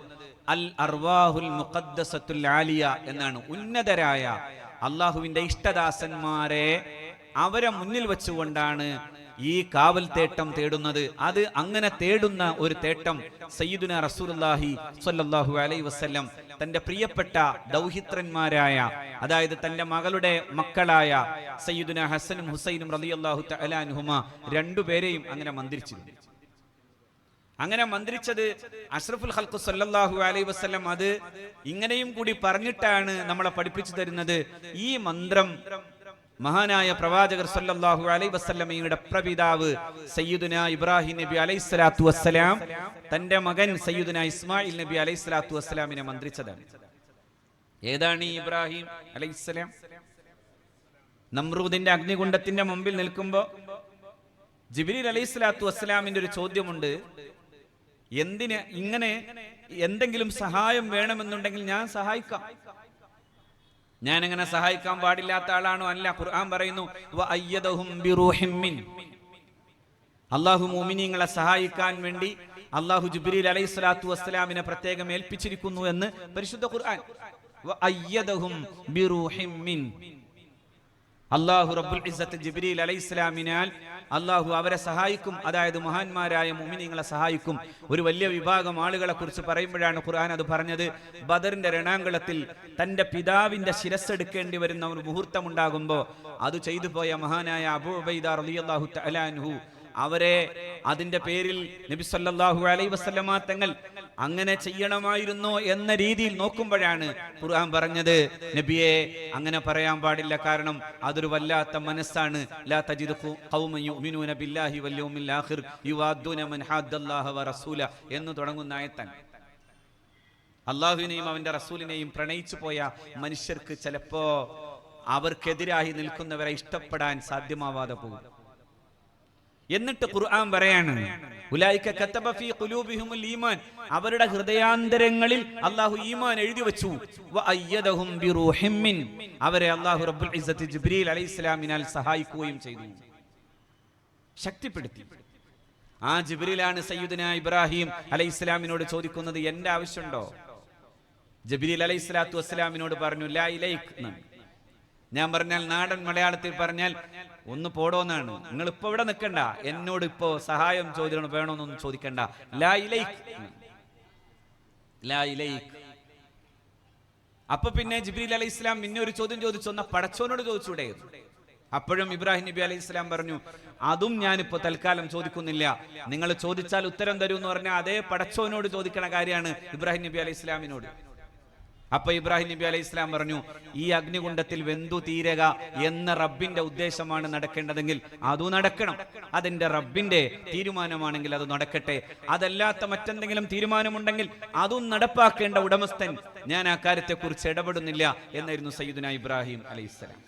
[SPEAKER 1] അൽ അർവാഹുൽ മുഖദ്ദസത്തുൽ ആലിയ എന്നാണ്. ഉന്നതരായ അള്ളാഹുവിന്റെ ഇഷ്ടദാസന്മാരെ അവരെ മുന്നിൽ വെച്ചുകൊണ്ടാണ് ഈ കാവൽ തേട്ടം തേടുന്നത്. അത് അങ്ങനെ തേടുന്ന ഒരു തേട്ടം സയ്യിദുന റസൂലുള്ളാഹി സ്വല്ലല്ലാഹു അലൈഹി വസല്ലം തന്റെ പ്രിയപ്പെട്ട ദൗഹിത്രന്മാരായ, അതായത് തന്റെ മകളുടെ മക്കളായ സയ്യിദുന ഹസനും ഹുസൈനും റളിയല്ലാഹു തആല അൻഹുമ രണ്ടുപേരെയും അങ്ങനെ മന്ത്രിച്ചിരുന്നു. അങ്ങനെ മന്ത്രിച്ചത് അഷ്റഫുൽ ഖൽഖ് സല്ലല്ലാഹു അലൈഹി വസല്ലം അത് ഇങ്ങനെയും കൂടി പറഞ്ഞിട്ടാണ് നമ്മളെ പഠിപ്പിച്ചു തരുന്നത്. ഈ മന്ത്രം മഹാനായ പ്രവാചകർ സല്ലല്ലാഹു അലൈഹി വസല്ലമയുടെ പ്രപിതാവ് സയ്യിദുന ഇബ്രാഹിം നബി അലൈഹിസ്സലാത്തു വസ്സലാം തന്റെ മകൻ സയ്യിദുന ഇസ്മായിൽ നബി അലൈഹിസ്സലാത്തു വസ്സലാമിനെ മന്ത്രിച്ചതാണ്. ഏതാണ് ഈ ഇബ്രാഹിം അലൈഹിസ്സലാം? നമ്രൂദിന്റെ അഗ്നികുണ്ഡത്തിന്റെ മുമ്പിൽ നിൽക്കുമ്പോൾ ജിബ്രീൽ അലൈഹിസ്സലാത്തു വസ്സലാമിന്റെ ഒരു ചോദ്യമുണ്ട്. എന്തിന് ഇങ്ങനെ എന്തെങ്കിലും സഹായം വേണമെന്നുണ്ടെങ്കിൽ ഞാൻ സഹായിക്കാം. ഞാൻ അങ്ങനെ സഹായിക്കാൻ പാടില്ലാത്ത ആളാണോ? അല്ല. ഖുർആൻ പറയുന്നു അല്ലാഹു മുഅ്മിനീങ്ങളെ സഹായിക്കാൻ വേണ്ടി അല്ലാഹു ജിബ്രീൽ അലൈഹിസ്സലാത്തു വസ്സലാമിനെ പ്രത്യേകം ഏൽപ്പിച്ചിരിക്കുന്നു എന്ന് പരിശുദ്ധ ഖുർആൻ. അല്ലാഹു റബ്ബുൽ ഇസ്സത്ത് ജിബ്രീൽ അലൈഹിസ്സലാമിനാൽ അല്ലാഹു അവരെ സഹായിക്കും, അതായത് മഹാന്മാരായ മുഅ്മിനീങ്ങളെ സഹായിക്കും. ഒരു വലിയ വിഭാഗം ആളുകളെ കുറിച്ച് പറയുമ്പോഴാണ് ഖുർആൻ അത് പറഞ്ഞത്. ബദറിന്റെ രണാങ്കളത്തിൽ തന്റെ പിതാവിന്റെ ശിരസ്സെടുക്കേണ്ടി വരുന്ന ഒരു മുഹൂർത്തം ഉണ്ടാകുമ്പോൾ അത് ചെയ്തു പോയ മഹാനായ അബൂ ഉബൈദ റളിയല്ലാഹു തആല അൻഹു അവരെ അതിന്റെ പേരിൽ നബി സല്ലല്ലാഹു അലൈഹി വസല്ലമ തങ്ങൾ അങ്ങനെ ചെയ്യണമായിരുന്നോ എന്ന രീതിയിൽ നോക്കുമ്പോഴാണ് ഖുർആൻ പറഞ്ഞത്, നബിയെ അങ്ങനെ പറയാൻ പാടില്ല, കാരണം അതൊരു വല്ലാത്ത മനസ്സാണ്. ലാ തജിദു ഖൗമൻ യുഅ്മിനൂന ബില്ലാഹി വൽ യൗമിൽ ആഖിർ യുവാദ്ദൂന മൻ ഹാദ്ദല്ലാഹ വ റസൂല എന്ന് തുടങ്ങുന്ന ആയത്താണ്. അല്ലാഹുവിനെയും അവന്റെ റസൂലിനെയും പ്രണയിച്ചു പോയ മനുഷ്യർക്ക് ചിലപ്പോ അവർക്കെതിരായി നിൽക്കുന്നവരെ ഇഷ്ടപ്പെടാൻ സാധ്യമാവാതെ പോകും. എന്നിട്ട് ഖുർആൻ പറയാണ് ഉലൈക കതബ ഫീ ഖുലൂബിഹിമുൽ ഈമാൻ, അവരുടെ ഹൃദയാന്തരങ്ങളിൽ അല്ലാഹു ഈമാൻ എഴുതി വെച്ചു. വഅയ്യദഹും ബിറൂഹിൻ മിൻ, അവരെ അല്ലാഹു റബ്ബുൽ ഇസ്സത്തി ജിബ്രീൽ അലൈഹിസ്സലാമിനാൽ സഹായിക്കുകയും ചെയ്തു, ശക്തിപ്പെടുത്തി. ആ ജിബ്രീലാണ് സയ്യിദുനാ ഇബ്രാഹിം അലൈഹിസ്സലാമിനോട് ചോദിക്കുന്നത്, എന്റെ ആവശ്യമുണ്ടോ? ജിബ്രീൽ അലൈഹിസ്സലാത്തു വസ്സലാമിനോട് പറഞ്ഞു ലാ ഇലൈക്. ഞാൻ പറഞ്ഞാൽ നാടൻ മലയാളത്തിൽ പറഞ്ഞാൽ ഒന്ന് പോടോന്നാണ്. നിങ്ങൾ ഇപ്പൊ ഇവിടെ നിൽക്കണ്ട, എന്നോട് ഇപ്പോ സഹായം ചോദിക്കണം, വേണമെന്നൊന്നും ചോദിക്കണ്ട. ലാ ഇലൈക്, ലാ ഇലൈക്. അപ്പൊ പിന്നെ ജിബ്രീൽ അലൈഹി ഇസ്ലാം പിന്നെ ഒരു ചോദ്യം ചോദിച്ചു, എന്നാ പടച്ചോനോട് ചോദിച്ചൂടെ? അപ്പോഴും ഇബ്രാഹിം നബി അലൈഹി ഇസ്ലാം പറഞ്ഞു, അതും ഞാനിപ്പോ തൽക്കാലം ചോദിക്കുന്നില്ല, നിങ്ങൾ ചോദിച്ചാൽ ഉത്തരം തരൂ എന്ന് പറഞ്ഞാൽ അതേ പടച്ചോനോട് ചോദിക്കണ കാര്യമാണ് ഇബ്രാഹിം നബി അലൈഹി ഇസ്ലാമിനോട്. അപ്പൊ ഇബ്രാഹിം നബി അലൈഹി ഇസ്ലാം പറഞ്ഞു, ഈ അഗ്നികുണ്ഡത്തിൽ വെന്തു തീരുക എന്ന റബ്ബിന്റെ ഉദ്ദേശമാണ് നടക്കേണ്ടതെങ്കിൽ അതു നടക്കണം. അതെന്റെ റബ്ബിന്റെ തീരുമാനമാണെങ്കിൽ അത് നടക്കട്ടെ. അതല്ലാത്ത മറ്റെന്തെങ്കിലും തീരുമാനമുണ്ടെങ്കിൽ അതും നടപ്പാക്കേണ്ട ഉടമസ്ഥൻ ഞാൻ ആ കാര്യത്തെ കുറിച്ച് ഇടപെടുന്നില്ല എന്നായിരുന്നു സയ്യിദുനാ ഇബ്രാഹിം അലൈഹി ഇസ്ലാം.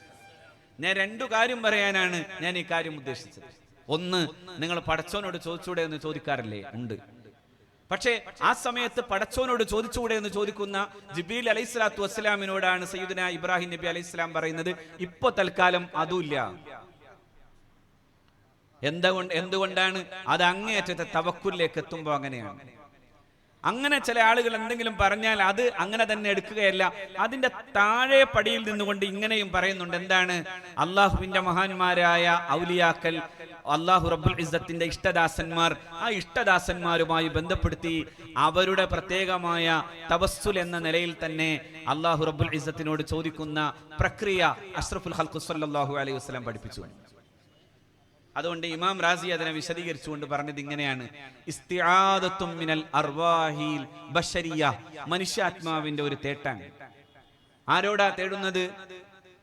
[SPEAKER 1] ഞാൻ രണ്ടു കാര്യം പറയാനാണ് ഞാൻ ഈ കാര്യം ഉദ്ദേശിച്ചത്. ഒന്ന്, നിങ്ങൾ പടച്ചോനോട് ചോദിച്ചൂടെ എന്ന് ചോദിക്കാറില്ലേ? ഉണ്ട്. പക്ഷേ ആ സമയത്ത് പടച്ചോനോട് ചോദിച്ചുകൂടെ എന്ന് ചോദിക്കുന്ന ജിബ്രീൽ അലൈഹിസ്സലാത്തു വസ്സലാമിനോടാണ് സയ്യിദുനാ ഇബ്രാഹിം നബി അലൈഹിസ്സലാം പറയുന്നത്, ഇപ്പൊ തൽക്കാലം അതുമില്ല. എന്തുകൊണ്ടാണ്? അത് അങ്ങേയറ്റത്തെ തവക്കുലിലേക്ക് എത്തുമ്പോൾ അങ്ങനെയാണ്. അങ്ങനെ ചില ആളുകൾ എന്തെങ്കിലും പറഞ്ഞാൽ അത് അങ്ങനെ തന്നെ എടുക്കുകയല്ല, അതിന്റെ താഴെ പടിയിൽ നിന്നുകൊണ്ട് ഇങ്ങനെയും പറയുന്നുണ്ട്. എന്താണ്? അള്ളാഹുവിന്റെ മഹാന്മാരായ ഔലിയാക്കൾ, അള്ളാഹു റബ്ബുൽ ഇസ്സത്തിന്റെ ഇഷ്ടദാസന്മാർ, ആ ഇഷ്ടദാസന്മാരുമായി ബന്ധപ്പെടുത്തി അവരുടെ പ്രത്യേകമായ തവസ്സുൽ എന്ന നിലയിൽ തന്നെ അള്ളാഹു റബ്ബുൽ ഇസ്സത്തിനോട് ചോദിക്കുന്ന പ്രക്രിയ അഷ്റഫുൽ ഖൽഖ് സ്വല്ലല്ലാഹു അലൈഹി വസല്ലം പഠിപ്പിച്ചു. അതുകൊണ്ട് ഇമാം റാസി അതിനെ വിശദീകരിച്ചുകൊണ്ട് പറഞ്ഞത് ഇങ്ങനെയാണ്: ഇസ്തിആദത്തും മിനൽ അർവാഹിൽ ബശരിയ, മനുഷ്യാത്മാവിന്റെ ഒരു തേട്ടാണ്. ആരോടാ തേടുന്നത്?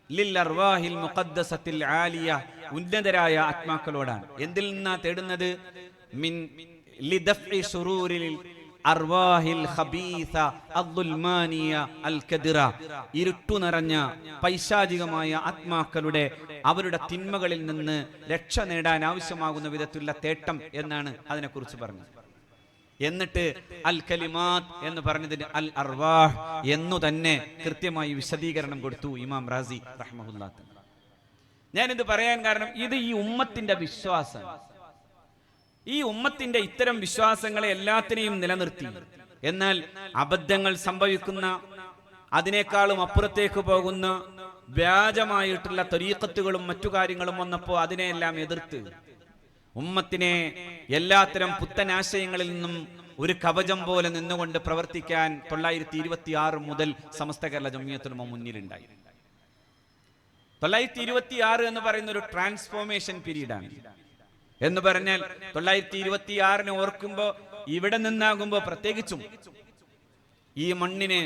[SPEAKER 1] ലിൽ അർവാഹിൽ മുഖദ്ദസത്തിൽ ആലിയ, ഉന്നതരായ ആത്മാക്കളോടാണ്. എന്തിൽ നിന്നാ തേടുന്നത്? മിൻ ലിദഫ്ഇ ശുറൂരിൽ അർവാഹിൽ ഖബീസ അദ്ദുൽമാനിയ അൽകദിറ, ഇരുട്ടു നിറഞ്ഞ പൈശാചികമായ ആത്മാക്കളുടെ അവരുടെ തിന്മകളിൽ നിന്ന് രക്ഷ നേടാൻ ആവശ്യമാകുന്ന വിധത്തിലുള്ള തേട്ടം എന്നാണ് അതിനെക്കുറിച്ച് പറഞ്ഞത്. എന്നിട്ട് അൽ കലിമാത്ത് എന്ന് പറഞ്ഞതിന് അൽ അർവാഹ് എന്നു തന്നെ കൃത്യമായി വിശദീകരണം കൊടുത്തു ഇമാം റാസി റഹ്മഹുല്ലാഹ്. ഞാനിത് പറയാൻ കാരണം ഇത് ഈ ഉമ്മത്തിന്റെ വിശ്വാസം. ഈ ഉമ്മത്തിന്റെ ഇത്തരം വിശ്വാസങ്ങളെ എല്ലാത്തിനെയും നിലനിർത്തി. എന്നാൽ അബദ്ധങ്ങൾ സംഭവിക്കുന്ന, അതിനേക്കാളും അപ്പുറത്തേക്ക് പോകുന്ന വ്യാജമായിട്ടുള്ള ത്വരീഖത്തുകളും മറ്റു കാര്യങ്ങളും വന്നപ്പോൾ അതിനെയെല്ലാം എതിർത്ത് ഉമ്മത്തിനെ എല്ലാത്തരം പുത്തനാശയങ്ങളിൽ നിന്നും ഒരു കവചം പോലെ നിന്നുകൊണ്ട് പ്രവർത്തിക്കാൻ 926 മുതൽ സമസ്ത കേരള ജംഇയ്യത്തുൽ ഉലമ മുന്നിലുണ്ടായി. 926 എന്ന് പറയുന്ന ഒരു ട്രാൻസ്ഫോർമേഷൻ പീരീഡാണ്. എന്ന് പറഞ്ഞാൽ 926 ഓർക്കുമ്പോ ഇവിടെ നിന്നാകുമ്പോ പ്രത്യേകിച്ചും ഈ മണ്ണിന്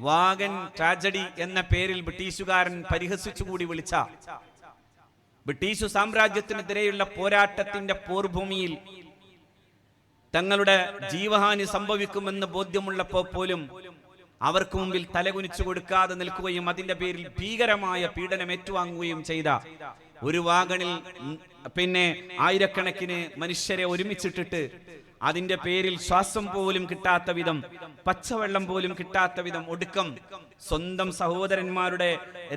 [SPEAKER 1] വാഗൻ ട്രാജഡി എന്ന പേരിൽ ബ്രിട്ടീഷുകാരൻ പരിഹസിച്ചുകൂടി വിളിച്ച ബ്രിട്ടീഷ് സാമ്രാജ്യത്തിനെതിരെയുള്ള പോരാട്ടത്തിന്റെ പോർഭൂമിയിൽ തങ്ങളുടെ ജീവഹാനി സംഭവിക്കുമെന്ന് ബോധ്യമുള്ളപ്പോൾ പോലും അവർക്ക് മുമ്പിൽ തലകുനിച്ചു കൊടുക്കാതെ നിൽക്കുകയും അതിന്റെ പേരിൽ ഭീകരമായ പീഡനം ഏറ്റുവാങ്ങുകയും ചെയ്ത ഒരു വാഗണിൽ പിന്നെ ആയിരക്കണക്കിന് മനുഷ്യരെ ഒരുമിച്ചിട്ടിട്ട് അതിന്റെ പേരിൽ ശ്വാസം പോലും കിട്ടാത്ത വിധം, പച്ചവെള്ളം പോലും കിട്ടാത്ത വിധം, ഒടുക്കം സ്വന്തം സഹോദരന്മാരുടെ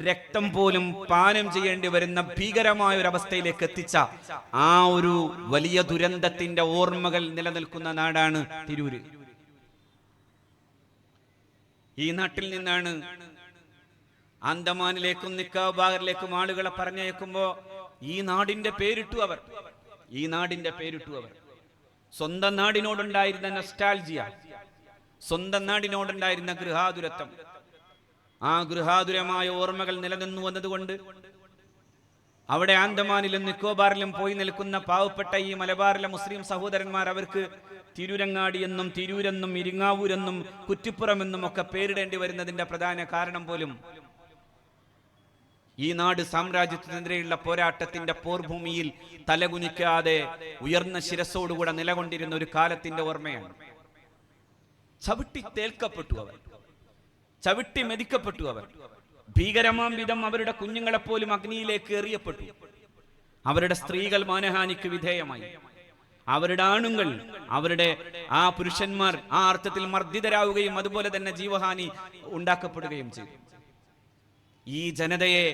[SPEAKER 1] രക്തം പോലും പാനം ചെയ്യേണ്ടി വരുന്ന ഭീകരമായ ഒരു അവസ്ഥയിലേക്ക് എത്തിച്ച ആ ഒരു വലിയ ദുരന്തത്തിന്റെ ഓർമ്മകൾ നിലനിൽക്കുന്ന നാടാണ് തിരൂര്. ഈ നാട്ടിൽ നിന്നാണ് ആൻഡമാനിലേക്കും നിക്കോബാറിലേക്കും ആളുകളെ പറഞ്ഞയക്കുമ്പോ ഈ നാടിന്റെ പേരിട്ടു അവർ. ഈ നാടിന്റെ പേരിട്ടു അവർ. സ്വന്തം നാടിനോടുണ്ടായിരുന്ന നൊസ്റ്റാൾജിയ, സ്വന്തം നാടിനോടുണ്ടായിരുന്ന ഗൃഹാതുരത്വം, ആ ഗൃഹാതുരമായ ഓർമ്മകൾ നിലനിന്നു വന്നതുകൊണ്ട് അവിടെ ആൻഡമാനിലും നിക്കോബാറിലും പോയി നിൽക്കുന്ന പാവപ്പെട്ട ഈ മലബാറിലെ മുസ്ലിം സഹോദരന്മാർ അവർക്ക് തിരൂരങ്ങാടി എന്നും തിരൂരെന്നും ഇരിങ്ങാവൂരെന്നും കുറ്റിപ്പുറമെന്നും ഒക്കെ പേരിടേണ്ടി വരുന്നതിന്റെ പ്രധാന കാരണം പോലും ഈ നാട് സാമ്രാജ്യത്തിനെതിരെയുള്ള പോരാട്ടത്തിന്റെ പോർഭൂമിയിൽ തലകുനിക്കാതെ ഉയർന്ന ശിരസോടുകൂടെ നിലകൊണ്ടിരുന്ന ഒരു കാലത്തിന്റെ ഓർമ്മയാണ്. ചവിട്ടി തേൽക്കപ്പെട്ടു അവർ, ചവിട്ടി മെതിക്കപ്പെട്ടു അവർ. ഭീകരമാം വിധം അവരുടെ കുഞ്ഞുങ്ങളെപ്പോലും അഗ്നിയിലേക്ക് എറിയപ്പെട്ടു.
[SPEAKER 2] അവരുടെ സ്ത്രീകൾ മാനഹാനിക്ക് വിധേയമായി, അവരുടെ ആണുങ്ങൾ, അവരുടെ ആ പുരുഷന്മാർ ആ അർത്ഥത്തിൽ മർദ്ദിതരാവുകയും അതുപോലെ തന്നെ ജീവഹാനി ഉണ്ടാക്കപ്പെടുകയും ചെയ്തു. ഈ ജനതയെ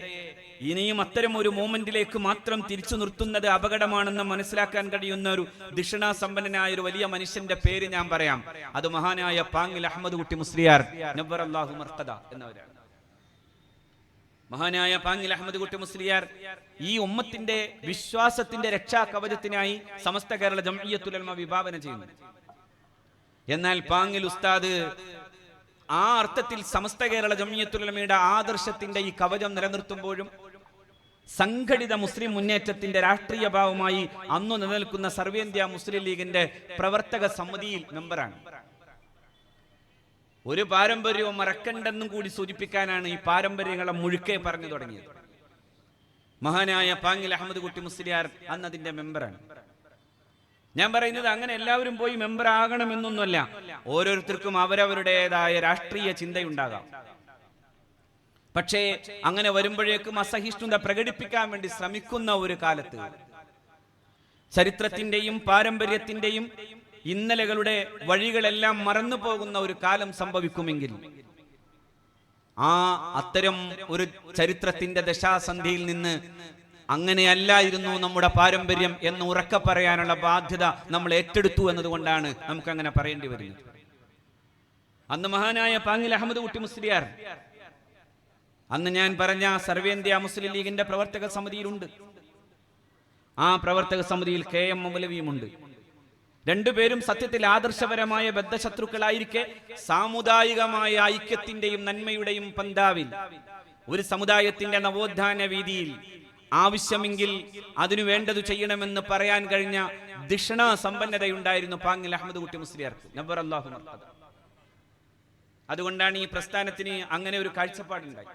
[SPEAKER 2] ഇനിയും അത്തരം ഒരു മൂമെന്റിലേക്ക് മാത്രം തിരിച്ചു നിർത്തുന്നത് അപകടമാണെന്ന് മനസ്സിലാക്കാൻ കഴിയുന്ന ഒരു ദിഷണാസമ്പന്നനായ ഒരു വലിയ മനുഷ്യന്റെ പേര് ഞാൻ പറയാം. അത് മഹാനായ പാങ്ങിൽ അഹമ്മദ് കുട്ടി മുസ്ലിയാർ നവ്വറല്ലാഹു മർഖദ എന്നവരാണ്. മഹാനായ പാങ്ങിൽ അഹമ്മദ് കുട്ടി മുസ്ലിയാർ ഈ ഉമ്മത്തിന്റെ വിശ്വാസത്തിന്റെ രക്ഷാ കവചത്തിനായി സമസ്ത കേരള ജംഇയ്യത്തുൽ ഉലമ വിഭാവന ചെയ്യുന്നു. എന്നാൽ പാങ്ങിൽ ഉസ്താദ് ആ അർത്ഥത്തിൽ സമസ്ത കേരള ജംഇയ്യത്തുൽ ഉലമയുടെ ആദർശത്തിന്റെ ഈ കവചം നിലനിർത്തുമ്പോഴും സംഘടിത മുസ്ലിം മുന്നേറ്റത്തിന്റെ രാഷ്ട്രീയ ഭാവമായി അന്നു നിലനിൽക്കുന്ന സർവേന്ത്യ മുസ്ലിം ലീഗിന്റെ പ്രവർത്തക സമിതിയിൽ മെമ്പറാണ്. ഒരു പാരമ്പര്യവും മറക്കണ്ടെന്നും കൂടി സൂചിപ്പിക്കാനാണ് ഈ പാരമ്പര്യങ്ങളെ മുഴുക്കെ പറഞ്ഞു തുടങ്ങിയത്. മഹാനായ പാങ്ങിൽ അഹമ്മദ് കുട്ടി മുസ്ലിയാർ അന്ന് അതിന്റെ മെമ്പറാണ്. ഞാൻ പറയുന്നത് അങ്ങനെ എല്ലാവരും പോയി മെമ്പർ ആകണമെന്നൊന്നുമല്ല. ഓരോരുത്തർക്കും അവരവരുടേതായ രാഷ്ട്രീയ ചിന്തയുണ്ടാകാം. പക്ഷേ അങ്ങനെ വരുമ്പോഴേക്കും അസഹിഷ്ണുത പ്രകടിപ്പിക്കാൻ വേണ്ടി ശ്രമിക്കുന്ന ഒരു കാലത്ത് ചരിത്രത്തിന്റെയും പാരമ്പര്യത്തിന്റെയും ഇന്നലകളുടെ വഴികളെല്ലാം മറന്നു പോകുന്ന ഒരു കാലം സംഭവിക്കുമെങ്കിൽ അത്തരം ഒരു ചരിത്രത്തിന്റെ ദശാസന്ധിയിൽ നിന്ന് അങ്ങനെയല്ലായിരുന്നു നമ്മുടെ പാരമ്പര്യം എന്ന് ഉറക്കെ പറയാനുള്ള ബാധ്യത നമ്മൾ ഏറ്റെടുത്തു എന്നതുകൊണ്ടാണ് നമുക്ക് അങ്ങനെ പറയേണ്ടി വരുന്നത്. അന്ന് മഹാനായ പാങ്ങിൽ അഹമ്മദ് കുട്ടി മുസ്ലിയാർ അന്ന് ഞാൻ പറഞ്ഞ സർവേന്ത്യ മുസ്ലിം ലീഗിന്റെ പ്രവർത്തക സമിതിയിലുണ്ട്. ആ പ്രവർത്തക സമിതിയിൽ KM മൗലവിയുമുണ്ട്. രണ്ടുപേരും സത്യത്തിൽ ആദർശപരമായ ബദ്ധശത്രുക്കളായിരിക്കെ സാമുദായികമായ ഐക്യത്തിന്റെയും നന്മയുടെയും പന്താവിൽ ഒരു സമുദായത്തിന്റെ നവോത്ഥാന വീതിയിൽ ആവശ്യമെങ്കിൽ അതിനു വേണ്ടത് ചെയ്യണമെന്ന് പറയാൻ കഴിഞ്ഞ ദിഷണ സമ്പന്നതയുണ്ടായിരുന്നു പാങ്ങിൽ അഹമ്മദ് കുട്ടി മുസ്ലിയാർക്ക് നവ്വറല്ലാഹു മർഖദ. അതുകൊണ്ടാണ് ഈ പ്രസ്ഥാനത്തിന് അങ്ങനെ ഒരു കാഴ്ചപ്പാടുണ്ടായി.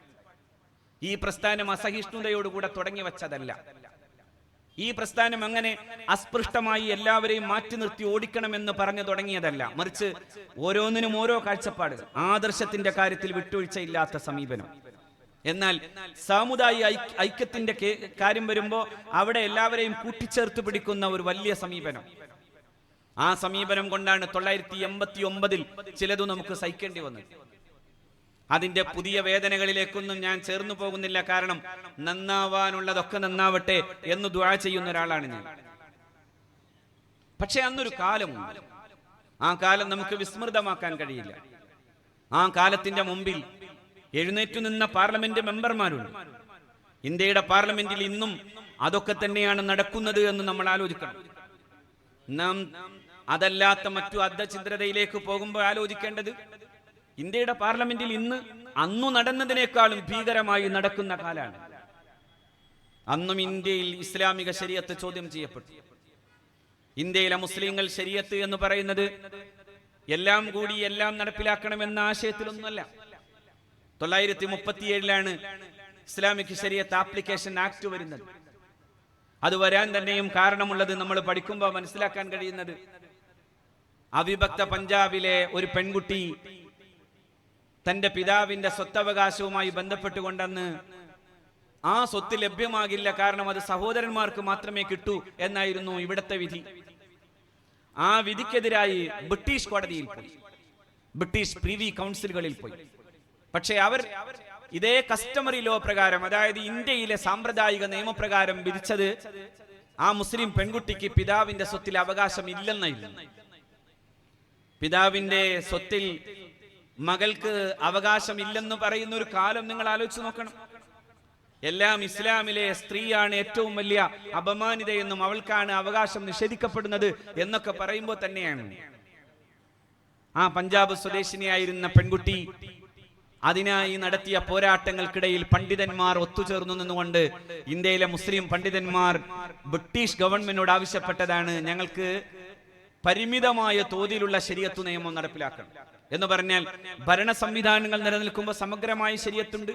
[SPEAKER 2] ഈ പ്രസ്ഥാനം അസഹിഷ്ണുതയോടുകൂടെ തുടങ്ങി വച്ചതല്ല. ഈ പ്രസ്ഥാനം അങ്ങനെ അസ്പൃഷ്ടമായി എല്ലാവരെയും മാറ്റി നിർത്തി ഓടിക്കണമെന്ന് പറഞ്ഞു തുടങ്ങിയതല്ല. മറിച്ച് ഓരോന്നിനും ഓരോ കാഴ്ചപ്പാട്, ആദർശത്തിന്റെ കാര്യത്തിൽ വിട്ടുവീഴ്ചയില്ലാത്ത സമീപനം. എന്നാൽ സാമുദായിക ഐക്യത്തിന്റെ കാര്യം വരുമ്പോ അവിടെ എല്ലാവരെയും കൂട്ടിച്ചേർത്ത് പിടിക്കുന്ന ഒരു വലിയ സമീപനം. ആ സമീപനം കൊണ്ടാണ് 1989 ചിലതു നമുക്ക് സഹിക്കേണ്ടി വന്നത്. അതിന്റെ പുതിയ വേദനകളിലേക്കൊന്നും ഞാൻ ചേർന്നു പോകുന്നില്ല. കാരണം നന്നാവാനുള്ളതൊക്കെ നന്നാവട്ടെ എന്ന് ദുആ ചെയ്യുന്ന ഒരാളാണ് ഞാൻ. പക്ഷെ അന്നൊരു കാലമുണ്ട്. ആ കാലം നമുക്ക് വിസ്മൃതമാക്കാൻ കഴിയില്ല. ആ കാലത്തിന്റെ മുമ്പിൽ എഴുന്നേറ്റു നിന്ന പാർലമെന്റ് മെമ്പർമാരുണ്ട്. ഇന്ത്യയുടെ പാർലമെന്റിൽ ഇന്നും അതൊക്കെ തന്നെയാണ് നടക്കുന്നത് എന്ന് നമ്മൾ ആലോചിക്കണം. നാം അതല്ലാത്ത മറ്റു അർദ്ധചിദ്രതയിലേക്ക് പോകുമ്പോൾ ആലോചിക്കേണ്ടത് ഇന്ത്യയുടെ പാർലമെന്റിൽ ഇന്ന് അന്നു നടന്നതിനേക്കാളും ഭീകരമായി നടക്കുന്ന കാലാണ്. അന്നും ഇന്ത്യയിൽ ഇസ്ലാമിക ശരീഅത്ത് ചോദ്യം ചെയ്യപ്പെട്ടു. ഇന്ത്യയിലെ മുസ്ലിങ്ങൾ ശരീഅത്ത് എന്ന് പറയുന്നത് എല്ലാം കൂടി എല്ലാം നടപ്പിലാക്കണമെന്ന ആശയത്തിലൊന്നുമല്ല. 937 ഇസ്ലാമിക് ശരീഅത്ത് ആപ്ലിക്കേഷൻ ആക്ട് വരുന്നത്. അത് വരാൻ തന്നെയും കാരണമുള്ളത് നമ്മൾ പഠിക്കുമ്പോൾ മനസ്സിലാക്കാൻ കഴിയുന്നത്, അവിഭക്ത പഞ്ചാബിലെ ഒരു പെൺകുട്ടി തന്റെ പിതാവിന്റെ സ്വത്തവകാശവുമായി ബന്ധപ്പെട്ടുകൊണ്ടെന്ന് ആ സ്വത്ത് ലഭ്യമാകില്ല, കാരണം അത് സഹോദരന്മാർക്ക് മാത്രമേ കിട്ടൂ എന്നായിരുന്നു ഇവിടത്തെ വിധി. ആ വിധിക്കെതിരായി ബ്രിട്ടീഷ് കോടതിയിൽ പോയി, ബ്രിട്ടീഷ് പ്രീവി കൗൺസിലുകളിൽ പോയി. പക്ഷേ അവർ ഇതേ കസ്റ്റമറി ലോ പ്രകാരം, അതായത് ഇന്ത്യയിലെ സാമ്പ്രദായിക നിയമപ്രകാരം വിധിച്ചത് ആ മുസ്ലിം പെൺകുട്ടിക്ക് പിതാവിന്റെ സ്വത്തിൽ അവകാശം ഇല്ലെന്നായിരുന്നു. പിതാവിന്റെ സ്വത്തിൽ മകൾക്ക് അവകാശമില്ലെന്ന് പറയുന്ന ഒരു കാലം നിങ്ങൾ ആലോചിച്ച് നോക്കണം. എല്ലാം ഇസ്ലാമിലെ സ്ത്രീയാണ് ഏറ്റവും വലിയ അപമാനിതയെന്നും അവൾക്കാണ് അവകാശം നിഷേധിക്കപ്പെടുന്നത് എന്നൊക്കെ പറയുമ്പോൾ തന്നെയാണ് ആ പഞ്ചാബ് സ്വദേശിനിയായിരുന്ന പെൺകുട്ടി അതിനായി നടത്തിയ പോരാട്ടങ്ങൾക്കിടയിൽ പണ്ഡിതന്മാർ ഒത്തുചേർന്നു നിന്നുകൊണ്ട് ഇന്ത്യയിലെ മുസ്ലിം പണ്ഡിതന്മാർ ബ്രിട്ടീഷ് ഗവൺമെന്റിനോട് ആവശ്യപ്പെട്ടതാണ്, ഞങ്ങൾക്ക് പരിമിതമായ തോതിലുള്ള ശരീഅത്ത് നിയമം നടപ്പിലാക്കണം എന്ന് പറഞ്ഞാൽ ഭരണ സംവിധാനങ്ങൾ നിലനിൽക്കുമ്പോൾ സമഗ്രമായ ശരീഅത്തുണ്ട്.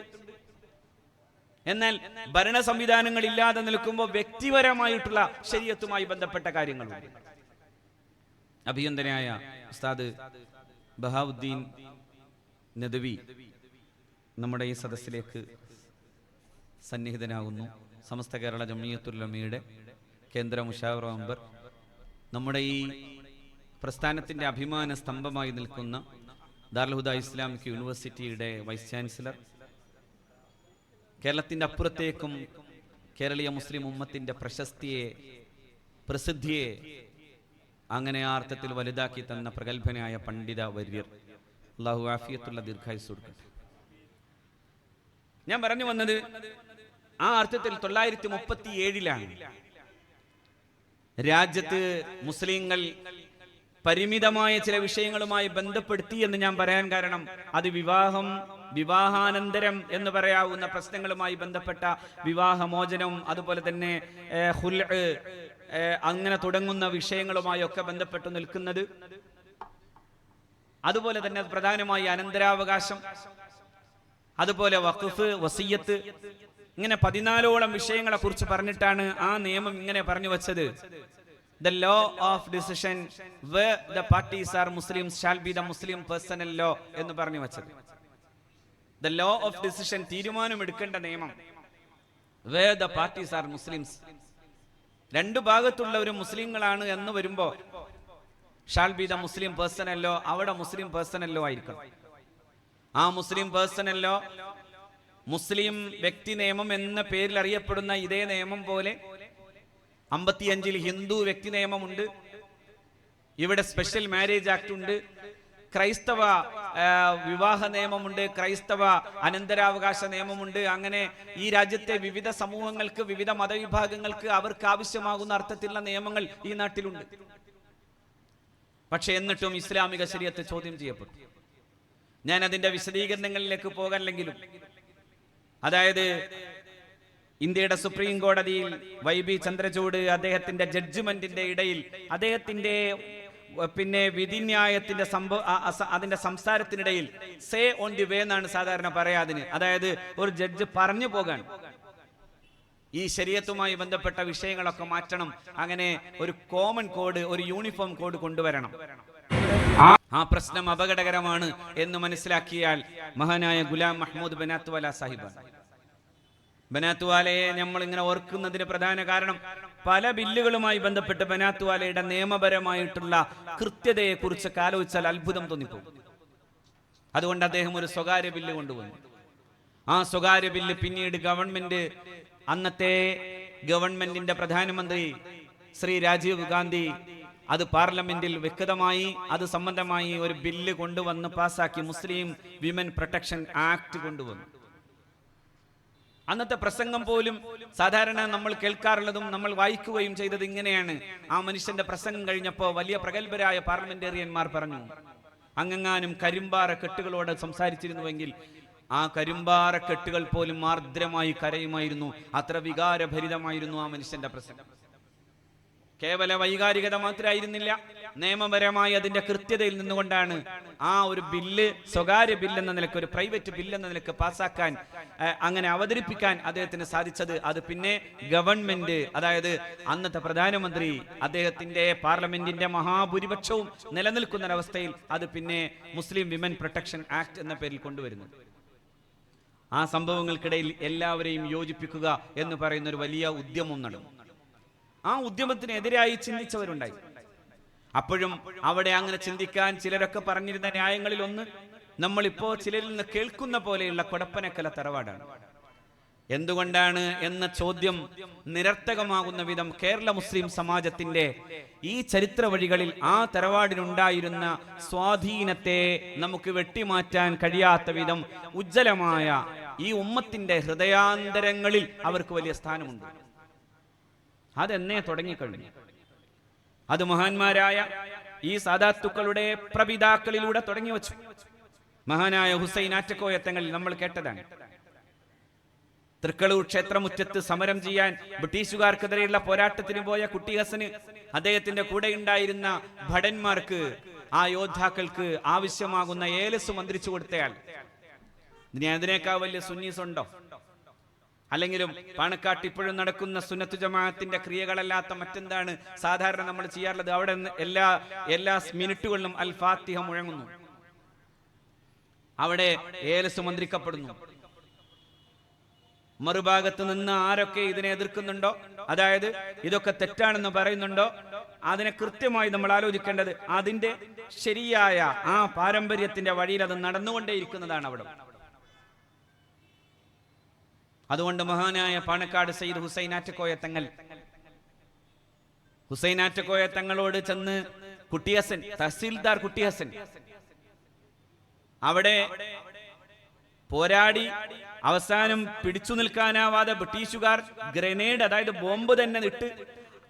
[SPEAKER 2] എന്നാൽ ഭരണ സംവിധാനങ്ങൾ ഇല്ലാതെ നിൽക്കുമ്പോൾ വ്യക്തിപരമായിട്ടുള്ള ശരീഅത്തുമായി ബന്ധപ്പെട്ട കാര്യങ്ങളുണ്ട്. അഭിയന്തനായ ഉസ്താദ് ബഹാവുദ്ദീൻ നദവി നമ്മുടെ ഈ സദസ്സിലേക്ക് സന്നിഹിതനാകുന്നു. സമസ്ത കേരള ജംഇയ്യത്തുൽ ഉലമയുടെ കേന്ദ്ര മുശാവറ മെമ്പർ, നമ്മുടെ ഈ പ്രസ്ഥാനത്തിൻ്റെ അഭിമാന സ്തംഭമായി നിൽക്കുന്ന ദാറുൽ ഹുദ ഇസ്ലാമിക് യൂണിവേഴ്സിറ്റിയുടെ വൈസ് ചാൻസലർ, കേരളത്തിൻ്റെ അപ്പുറത്തേക്കും കേരളീയ മുസ്ലിം ഉമ്മത്തിൻ്റെ പ്രശസ്തിയെ, പ്രസിദ്ധിയെ അങ്ങനെ ആ അർത്ഥത്തിൽ വലുതാക്കി തന്ന പ്രഗത്ഭനായ പണ്ഡിത വര്യർ, അല്ലാഹു ആഫിയത്തുള്ള ദീർഘായുസ്സ് കൊടുക്കട്ടെ. ഞാൻ പറഞ്ഞു വന്നത് ആ അർത്ഥത്തിൽ 937 രാജ്യത്ത് മുസ്ലിങ്ങൾ പരിമിതമായ ചില വിഷയങ്ങളുമായി ബന്ധപ്പെടുത്തി എന്ന് ഞാൻ പറയാൻ കാരണം അത് വിവാഹാനന്തരം എന്ന് പറയാവുന്ന പ്രശ്നങ്ങളുമായി ബന്ധപ്പെട്ട വിവാഹമോചനം, അതുപോലെ തന്നെ അങ്ങനെ തുടങ്ങുന്ന വിഷയങ്ങളുമായി ഒക്കെ ബന്ധപ്പെട്ട് നിൽക്കുന്നത്, അതുപോലെ തന്നെ പ്രധാനമായി അനന്തരാവകാശം, അതുപോലെ വഖഫ്, വസിയ്യത്ത്, ഇങ്ങനെ 14ഓളം വിഷയങ്ങളെ കുറിച്ച് പറഞ്ഞിട്ടാണ് ആ നിയമം ഇങ്ങനെ പറഞ്ഞു വച്ചത്. The law of decision where the parties are Muslims shall be the Muslim personal law എന്ന് പറഞ്ഞു വച്ചത്. The law of decision, തീരുമാനം എടുക്കേണ്ട നിയമം, where the parties are Muslims, രണ്ടു ഭാഗത്തുള്ളവരും മുസ്ലിങ്ങളാണ് എന്ന് വരുമ്പോ shall be the Muslim personal law, അവിടെ മുസ്ലിം പേഴ്സണൽ ലോ ആയിരിക്കണം. ആ മുസ്ലിം പേഴ്സണൽ ലോ, മുസ്ലിം വ്യക്തി നിയമം എന്ന പേരിൽ അറിയപ്പെടുന്ന ഇതേ നിയമം പോലെ 55 ഹിന്ദു വ്യക്തി നിയമമുണ്ട്, ഇവിടെ സ്പെഷ്യൽ മാരേജ് ആക്ട് ഉണ്ട്, ക്രൈസ്തവ വിവാഹ നിയമമുണ്ട്, ക്രൈസ്തവ അനന്തരാവകാശ നിയമമുണ്ട്. അങ്ങനെ ഈ രാജ്യത്തെ വിവിധ സമൂഹങ്ങൾക്ക്, വിവിധ മതവിഭാഗങ്ങൾക്ക് അവർക്ക് ആവശ്യമാകുന്ന അർത്ഥത്തിലുള്ള നിയമങ്ങൾ ഈ നാട്ടിലുണ്ട്. പക്ഷെ എന്നിട്ടും ഇസ്ലാമിക ശരീഅത്ത് ചോദ്യം ചെയ്യപ്പെട്ടു. ഞാൻ അതിന്റെ വിശദീകരണങ്ങളിലേക്ക് പോകാനില്ലെങ്കിലും, അതായത് ഇന്ത്യയുടെ സുപ്രീം കോടതിയിൽ YB ചന്ദ്രചൂഡ് അദ്ദേഹത്തിന്റെ ജഡ്ജ്മെന്റിന്റെ ഇടയിൽ അദ്ദേഹത്തിന്റെ വിധിന്യായത്തിന്റെ അതിന്റെ സംസാരത്തിനിടയിൽ സേ ഓൺ ദി വേ എന്നാണ് സാധാരണ പറയാതിന്, അതായത് ഒരു ജഡ്ജ് പറഞ്ഞു പോകാൻ ഈ ശരീഅത്തുമായി ബന്ധപ്പെട്ട വിഷയങ്ങളൊക്കെ മാറ്റണം, അങ്ങനെ ഒരു കോമൺ കോഡ്, ഒരു യൂണിഫോം കോഡ് കൊണ്ടുവരണം. ആ പ്രശ്നം അപകടകരമാണ് എന്ന് മനസ്സിലാക്കിയാൽ മഹാനായ ഗുലാം മഹ്മൂദ് ബനാത്വാല സാഹിബാണ്. ബനാത്വാലയെ നമ്മൾ ഇങ്ങനെ ഓർക്കുന്നതിന് പ്രധാന കാരണം പല ബില്ലുകളുമായി ബന്ധപ്പെട്ട് ബനാത്വാലയുടെ നിയമപരമായിട്ടുള്ള കൃത്യതയെ കുറിച്ച് ആലോചിച്ചാൽ അത്ഭുതം തോന്നിപ്പോകും. അതുകൊണ്ട് അദ്ദേഹം ഒരു സ്വകാര്യ ബില്ല് കൊണ്ടുവന്നു. ആ സ്വകാര്യ ബില്ല് പിന്നീട് അന്നത്തെ ഗവൺമെന്റിന്റെ പ്രധാനമന്ത്രി ശ്രീ രാജീവ് ഗാന്ധി അത് പാർലമെന്റിൽ വ്യക്തമായി അത് സംബന്ധമായി ഒരു ബില്ല് കൊണ്ടുവന്ന് പാസാക്കി. മുസ്ലിം വിമൻ പ്രൊട്ടക്ഷൻ ആക്ട് കൊണ്ടുവന്നു. അന്നത്തെ പ്രസംഗം പോലും സാധാരണ നമ്മൾ കേൾക്കാറുള്ളതും നമ്മൾ വായിക്കുകയും ചെയ്തത് ഇങ്ങനെയാണ്. ആ മനുഷ്യന്റെ പ്രസംഗം കഴിഞ്ഞപ്പോൾ വലിയ പ്രഗത്ഭരായ പാർലമെന്റേറിയന്മാർ പറഞ്ഞു, അങ്ങെങ്ങാനും കരിമ്പാറ കെട്ടുകളോട് സംസാരിച്ചിരുന്നുവെങ്കിൽ ആ കരിമ്പാറ കെട്ടുകൾ പോലും ആർദ്രമായി കരയുമായിരുന്നു, അത്ര വികാരഭരിതമായിരുന്നു ആ മനുഷ്യന്റെ പ്രസംഗം. കേവല വൈകാരികത മാത്രമായിരുന്നില്ല, നിയമപരമായി അതിന്റെ കൃത്യതയിൽ നിന്നുകൊണ്ടാണ് ആ ഒരു ബില്ല് സ്വകാര്യ ബില്ലെന്ന നിലക്ക്, ഒരു പ്രൈവറ്റ് ബില്ലെന്ന നിലക്ക് പാസ്സാക്കാൻ, അങ്ങനെ അവതരിപ്പിക്കാൻ അദ്ദേഹത്തിന് സാധിച്ചത്. അത് പിന്നെ ഗവൺമെന്റ്, അതായത് അന്നത്തെ പ്രധാനമന്ത്രി, അദ്ദേഹത്തിന്റെ പാർലമെന്റിന്റെ മഹാഭൂരിപക്ഷവും നിലനിൽക്കുന്നൊരവസ്ഥയിൽ അത് പിന്നെ മുസ്ലിം വിമൻ പ്രൊട്ടക്ഷൻ ആക്ട് എന്ന പേരിൽ കൊണ്ടുവരുന്നു. ആ സംഭവങ്ങൾക്കിടയിൽ എല്ലാവരെയും യോജിപ്പിക്കുക എന്ന് പറയുന്ന ഒരു വലിയ ഉദ്യമം നടന്നു. ആ ഉദ്യമത്തിനെതിരായി ചിന്തിച്ചവരുണ്ടായി. അപ്പോഴും അവിടെ അങ്ങനെ ചിന്തിക്കാൻ ചിലരൊക്കെ പറഞ്ഞിരുന്ന ന്യായങ്ങളിൽ ഒന്ന്, നമ്മളിപ്പോ ചിലരിൽ നിന്ന് കേൾക്കുന്ന പോലെയുള്ള കൊടപ്പനക്കല തറവാടാണ്. എന്തുകൊണ്ടാണ് എന്ന ചോദ്യം നിരർത്ഥകമാകുന്ന വിധം കേരള മുസ്ലിം സമാജത്തിന്റെ ഈ ചരിത്ര വഴികളിൽ ആ തറവാടിനുണ്ടായിരുന്ന സ്വാധീനത്തെ നമുക്ക് വെട്ടിമാറ്റാൻ കഴിയാത്ത വിധം ഉജ്ജ്വലമായ ഈ ഉമ്മത്തിന്റെ ഹൃദയാന്തരങ്ങളിൽ അവർക്ക് വലിയ സ്ഥാനമുണ്ട്. അതെന്നേ തുടങ്ങിക്കഴിഞ്ഞു. അത് മഹാന്മാരായ ഈ സാദാത്തുക്കളുടെ പ്രപിതാക്കളിലൂടെ തുടങ്ങി വച്ചു. മഹാനായ ഹുസൈൻ ആറ്റക്കോയ തങ്ങൾ നമ്മൾ കേട്ടതാണ്. തൃക്കളൂർ ക്ഷേത്രമുറ്റത്ത് സമരം ചെയ്യാൻ ബ്രിട്ടീഷുകാർക്കെതിരെയുള്ള പോരാട്ടത്തിന് പോയ കുട്ടി ഹസന് അദ്ദേഹത്തിന്റെ കൂടെ ഉണ്ടായിരുന്ന ഭടന്മാർക്ക്, ആ യോദ്ധാക്കൾക്ക് ആവശ്യമാകുന്ന ഏലസ് മന്ത്രിച്ചു കൊടുത്തയാൾ. ഇനി അതിനേക്കാൾ വലിയ സുന്നീസ് ഉണ്ടോ? അല്ലെങ്കിലും പാണക്കാട്ട് ഇപ്പോഴും നടക്കുന്ന സുന്നത്ത് ജമാഅത്തിന്റെ ക്രിയകളല്ലാത്ത മറ്റെന്താണ് സാധാരണ നമ്മൾ ചെയ്യാറുള്ളത്? അവിടെ എല്ലാ മിനിറ്റുകളിലും അൽ ഫാത്തിഹ മുഴങ്ങുന്നു, അവിടെ ഏലസ് മന്ത്രിക്കപ്പെടുന്നു. മറുഭാഗത്ത് നിന്ന് ആരൊക്കെ ഇതിനെ എതിർക്കുന്നുണ്ടോ, അതായത് ഇതൊക്കെ തെറ്റാണെന്ന് പറയുന്നുണ്ടോ, അതിനെ കൃത്യമായി നമ്മൾ ആലോചിക്കേണ്ടത് അതിന്റെ ശരിയായ ആ പാരമ്പര്യത്തിന്റെ വഴിയിൽ അത് നടന്നുകൊണ്ടേയിരിക്കുന്നതാണ് അവിടെ. അതുകൊണ്ട് മഹാനായ പാണക്കാട് സയ്യിദ് ഹുസൈൻ ആറ്റക്കോയ തങ്ങളോട് ചെന്ന് കുട്ടിഹസൻ, തഹസീൽദാർ കുട്ടിഹസൻ അവിടെ പോരാടി അവസാനം പിടിച്ചു നിൽക്കാനാവാതെ ബ്രിട്ടീഷുകാർ ഗ്രനേഡ്, അതായത് ബോംബ് തന്നെ ഇട്ട്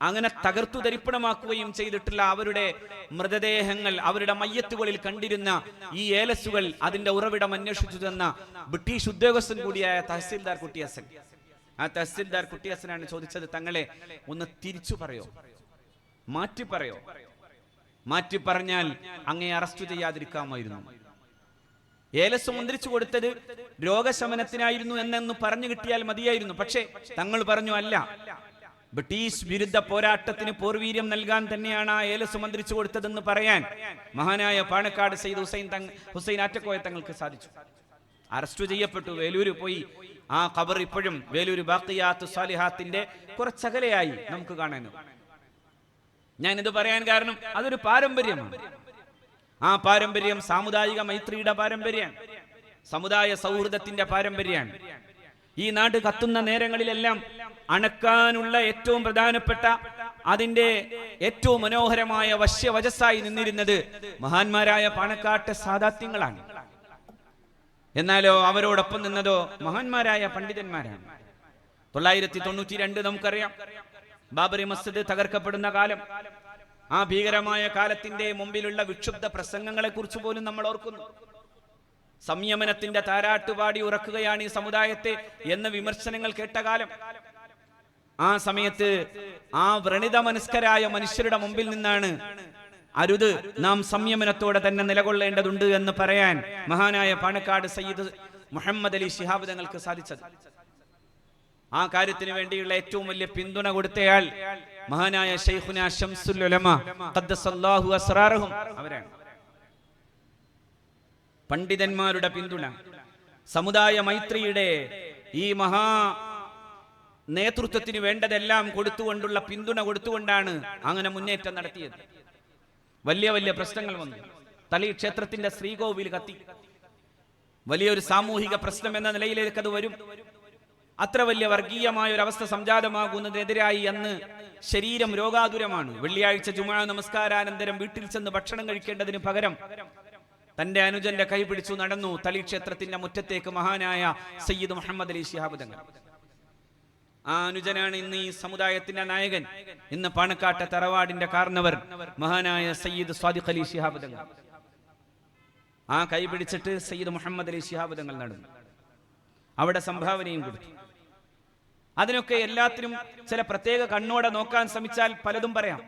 [SPEAKER 2] അങ്ങനെ തകർത്തു തരിപ്പണമാക്കുകയും ചെയ്തിട്ടുള്ള അവരുടെ മൃതദേഹങ്ങൾ, അവരുടെ മയ്യത്തുകളിൽ കണ്ടിരുന്ന ഈ ഏലസുകൾ അതിന്റെ ഉറവിടം അന്വേഷിച്ചു തന്ന ബ്രിട്ടീഷ് ഉദ്യോഗസ്ഥൻ കൂടിയായ തഹസീൽദാർ കുട്ടിഹസൻ. ആ തഹസീൽദാർ കുട്ടിഹസനാണ് ചോദിച്ചത്, തങ്ങളെ ഒന്ന് തിരിച്ചു പറയോ, മാറ്റി പറയോ, മാറ്റി പറഞ്ഞാൽ അങ്ങേ അറസ്റ്റ് ചെയ്യാതിരിക്കാമായിരുന്നു. ഏലസ് മന്ത്രിച്ചു കൊടുത്തത് രോഗശമനത്തിനായിരുന്നു എന്നു പറഞ്ഞു കിട്ടിയാൽ മതിയായിരുന്നു. പക്ഷേ തങ്ങൾ പറഞ്ഞു, അല്ല, ബ്രിട്ടീഷ് വിരുദ്ധ പോരാട്ടത്തിന് പോർവീര്യം നൽകാൻ തന്നെയാണ് ആ ഏലസ് മന്ത്രിച്ചു കൊടുത്തതെന്ന് പറയാൻ മഹാനായ പാണക്കാട് സയ്യിദ് ഹുസൈൻ ആറ്റക്കോയ തങ്ങൾക്ക് സാധിച്ചു. അറസ്റ്റ് ചെയ്യപ്പെട്ടു, വേലൂര് പോയി. ആ ഖബർ ഇപ്പോഴും വേലൂര് ബാഖിയാത്ത് സാലിഹാത്തിന്റെ കുറച്ചകലെയായി നമുക്ക് കാണാനും. ഞാനിത് പറയാൻ കാരണം അതൊരു പാരമ്പര്യമാണ്. ആ പാരമ്പര്യം സാമുദായിക മൈത്രിയുടെ പാരമ്പര്യമാണ്, സമുദായ സൗഹൃദത്തിന്റെ പാരമ്പര്യമാണ്. ഈ നാട് കത്തുന്ന നേരങ്ങളിലെല്ലാം അണക്കാനുള്ള ഏറ്റവും പ്രധാനപ്പെട്ട, അതിന്റെ ഏറ്റവും മനോഹരമായ വശ്യവചസ്സായി നിന്നിരുന്നത് മഹാന്മാരായ പാണക്കാട്ടെ സാദാത്യങ്ങളാണ്. എന്നാലോ അവരോടൊപ്പം നിന്നതോ മഹാന്മാരായ പണ്ഡിതന്മാരാണ്. 992 നമുക്കറിയാം, ബാബറി മസ്ജിദ് തകർക്കപ്പെടുന്ന കാലം. ആ ഭീകരമായ കാലത്തിന്റെ മുമ്പിലുള്ള വിക്ഷുബ്ധ പ്രസംഗങ്ങളെ കുറിച്ച് പോലും നമ്മൾ ഓർക്കുന്നു. സംയമനത്തിന്റെ താരാട്ടുപാടി ഉറക്കുകയാണ് ഈ സമുദായത്തെ എന്ന വിമർശനങ്ങൾ കേട്ട കാലം. ആ സമയത്ത് ആ വ്രണിത മനസ്കരായ മനുഷ്യരുടെ മുമ്പിൽ നിന്നാണ് അരുത്, നാം സംയമനത്തോടെ തന്നെ നിലകൊള്ളേണ്ടതുണ്ട് എന്ന് പറയാൻ മഹാനായ പാണക്കാട് സയ്യിദ് മുഹമ്മദ് അലി ശിഹാബ് തങ്ങൾക്ക് സാധിച്ചത്. ആ കാര്യത്തിന് വേണ്ടിയുള്ള ഏറ്റവും വലിയ പിന്തുണ കൊടുത്തയാൾ മഹാനായ ശൈഖുനാ ശംസുൽ ഉലമ ഖദ്ദസല്ലാഹു അസ്റാറഹും അവരാണ്. പണ്ഡിതന്മാരുടെ പിന്തുണ, സമുദായ മൈത്രിയുടെ ഈ മഹാ നേതൃത്വത്തിന് വേണ്ടതെല്ലാം കൊടുത്തുകൊണ്ടുള്ള പിന്തുണ കൊടുത്തുകൊണ്ടാണ് അങ്ങനെ മുന്നേറ്റം നടത്തിയത്. വലിയ വലിയ പ്രശ്നങ്ങൾ വന്നു. തളി ക്ഷേത്രത്തിന്റെ ശ്രീകോവിൽ കത്തി. വലിയൊരു സാമൂഹിക പ്രശ്നം എന്ന നിലയിലേക്ക് അത് വരും. അത്ര വലിയ വർഗീയമായ ഒരു അവസ്ഥ സംജാതമാകുന്നതിനെതിരായി അന്ന് ശരീരം രോഗാതുരമാണ്. വെള്ളിയാഴ്ച ജുമുഅ നമസ്കാരാനന്തരം വീട്ടിൽ ചെന്ന് ഭക്ഷണം കഴിക്കേണ്ടതിന് പകരം തന്റെ അനുജന്റെ കൈ പിടിച്ചു നടന്നു തളി ക്ഷേത്രത്തിന്റെ മുറ്റത്തേക്ക് മഹാനായ സയ്യിദ് മുഹമ്മദ് അലി ശിഹാബ് തങ്ങൾ. ആ അനുജനാണ് ഇന്ന് ഈ സമുദായത്തിന്റെ നായകൻ, ഇന്ന് പാണക്കാട്ടെ തറവാടിന്റെ കാരണവർ മഹാനായ സയ്യിദ് സ്വാദിഖ് അലി ശിഹാബ് തങ്ങൾ. ആ കൈ പിടിച്ചിട്ട് സയ്യിദ് മുഹമ്മദ് അലി ശിഹാബ് തങ്ങൾ നടന്നു. അവിടെ സംഭാവനയും കൊടുത്തു. അതിനൊക്കെ എല്ലാത്തിനും ചില പ്രത്യേക കണ്ണോടെ നോക്കാൻ ശ്രമിച്ചാൽ പലതും പറയാം.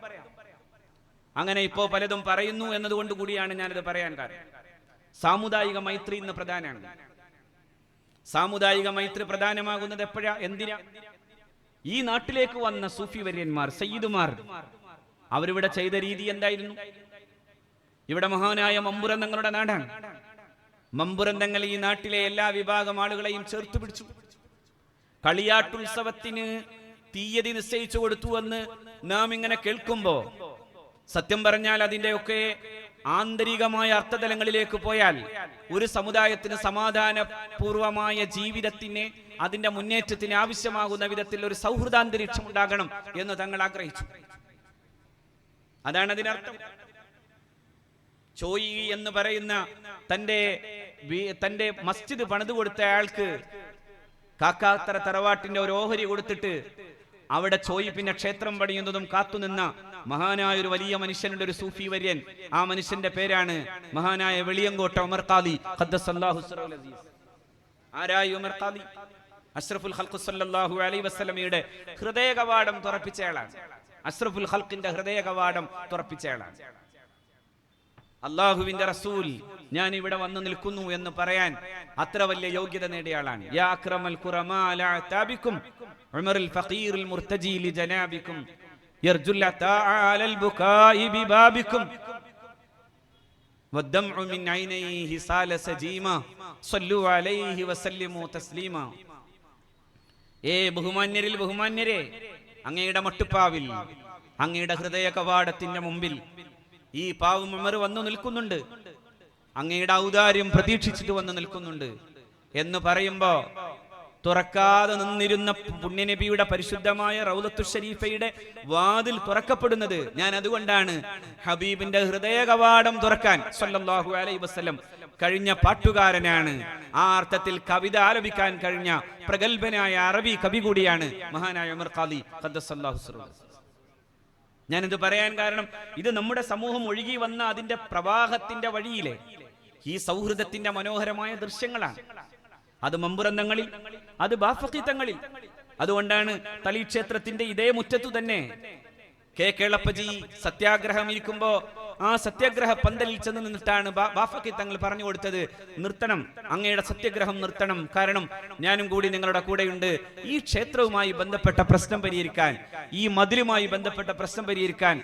[SPEAKER 2] അങ്ങനെ ഇപ്പോ പലതും പറയുന്നു എന്നതുകൊണ്ട് കൂടിയാണ് ഞാനത് പറയാൻ കാരണം. സാമുദായിക മൈത്രി ഇന്ന് പ്രധാനമാണ്. സാമുദായിക മൈത്രി പ്രധാനമാകുന്നത് എപ്പോഴാ, എന്തിനാ? ഈ നാട്ടിലേക്ക് വന്ന സൂഫി വര്യന്മാർ, സയ്യിദുമാർ, അവരിവിടെ ചെയ്ത രീതി എന്തായിരുന്നു? ഇവിടെ മഹാനായ മമ്പുറം തങ്ങളുടെ നാടാണ്. മമ്പുറം തങ്ങൾ ഈ നാട്ടിലെ എല്ലാ വിഭാഗം ആളുകളെയും ചേർത്ത് പിടിച്ചു. കളിയാട്ടുത്സവത്തിന് തീയതി നിശ്ചയിച്ചു കൊടുത്തു എന്ന് നാം ഇങ്ങനെ കേൾക്കുമ്പോ സത്യം പറഞ്ഞാൽ അതിന്റെയൊക്കെ ആന്തരികമായ അർത്ഥതലങ്ങളിലേക്ക് പോയാൽ ഒരു സമുദായത്തിന് സമാധാനപൂർവമായ ജീവിതത്തിന്, അതിന്റെ മുന്നേറ്റത്തിന് ആവശ്യമാകുന്ന വിധത്തിൽ ഒരു സൗഹൃദാന്തരീക്ഷം ഉണ്ടാകണം എന്ന് തങ്ങൾ ആഗ്രഹിച്ചു. അതാണ് അതിനർത്ഥം. ചോയി എന്ന് പറയുന്ന തന്റെ മസ്ജിദ് പണിതു കൊടുത്ത അയാൾക്ക് കാക്കാത്തറ തറവാട്ടിന്റെ ഒരു ഓഹരി കൊടുത്തിട്ട് അവിടെ ചോയി പിന്നെ ക്ഷേത്രം പണിയുന്നതും കാത്തുനിന്ന മഹാനായ ഒരു വലിയ മനുഷ്യനുണ്ട്, ഒരു സൂഫി വര്യൻ. ആ മനുഷ്യന്റെ പേരാണ് മഹാനായ വെളിയങ്കോട്ട ഉമർ ഖാദി ഖദ്ദസല്ലാഹു സിറഹുൽ അസീസ്. ആരായി ഉമർ ഖാദി? അഷ്റഫുൽ ഖൽഖ് സല്ലല്ലാഹു അലൈഹി വസല്ലമയുടെ ഹൃദയ കവാടം തുറപ്പിച്ചയാളാണ്. അഷ്റഫുൽ ഖൽഖിന്റെ ഹൃദയ കവാടം തുറപ്പിച്ചയാളാണ്. അല്ലാഹുവിന്റെ റസൂൽ ഞാൻ ഇവിടെ വന്നു നിൽക്കുന്നു എന്ന് പറയാൻ അത്ര വലിയ യോഗ്യത നേടിയ ആളാണ്. യാ അക്രമൽ ഖുറമാ ലാ താബിക്കും ഉമറുൽ ഫഖീറുൽ മുർതജി ലി ജനാബിക്കും യർജുൽ തആലൽ ബുകാഇ ബിബാബിക്കും വദ്ദംഉ മിൻ ഐനൈഹി സാല സജീമ സല്ലു അലൈഹി വസല്ലിമു തസ്ലീമ. ബഹുമാന്യരിൽ ബഹുമാന്യരെ, അങ്ങയുടെ മട്ടുപ്പാവിൽ, അങ്ങയുടെ ഹൃദയ കവാടത്തിന്റെ മുമ്പിൽ ഈ പാവം ഉമർ വന്നു നിൽക്കുന്നുണ്ട്, അങ്ങയുടെ ഔദാര്യം പ്രതീക്ഷിച്ചിട്ട് വന്ന് നിൽക്കുന്നുണ്ട് എന്ന് പറയുമ്പോ തുറക്കാതെ നിന്നിരുന്ന പുണ്യനബിയുടെ പരിശുദ്ധമായ റൗലത്തു ഷരീഫയുടെ വാതിൽ തുറക്കപ്പെടുന്നത്. ഞാൻ അതുകൊണ്ടാണ് ഹബീബിന്റെ ഹൃദയ കവാടം തുറക്കാൻ സല്ലല്ലാഹു അലൈഹി വസല്ലം കഴിഞ്ഞ പാട്ടുകാരനാണ്. ആ അർത്ഥത്തിൽ കവിത ആലപിക്കാൻ കഴിഞ്ഞ പ്രഗത്ഭനായ അറബി കവി കൂടിയാണ് മഹാനായ ഉമർ ഖാദി ഖദ്ദസല്ലാഹു സിർറഹു. ഞാനിത് പറയാൻ കാരണം, ഇത് നമ്മുടെ സമൂഹം ഒഴുകി വന്ന അതിന്റെ പ്രവാഹത്തിന്റെ വഴിയിലെ ഈ സൗഹൃദത്തിന്റെ മനോഹരമായ ദൃശ്യങ്ങളാണ്. അത് മമ്പുറന്തങ്ങളിൽ, അത് ബാഫഖി തങ്ങളിൽ. അതുകൊണ്ടാണ് തളി ക്ഷേത്രത്തിന്റെ ഇതേ മുറ്റത്തു തന്നെ കേളപ്പജി സത്യാഗ്രഹം ഇരിക്കുമ്പോ ആ സത്യാഗ്രഹ പന്തലിൽ ചെന്ന് നിന്നിട്ടാണ് ബാഫഖി തങ്ങൾ പറഞ്ഞു കൊടുത്തത്, നിർത്തണം, അങ്ങയുടെ സത്യാഗ്രഹം നിർത്തണം, കാരണം ഞാനും കൂടി നിങ്ങളുടെ കൂടെയുണ്ട്. ഈ ക്ഷേത്രവുമായി ബന്ധപ്പെട്ട പ്രശ്നം പരിഹരിക്കാൻ, ഈ മതിലുമായി ബന്ധപ്പെട്ട പ്രശ്നം പരിഹരിക്കാൻ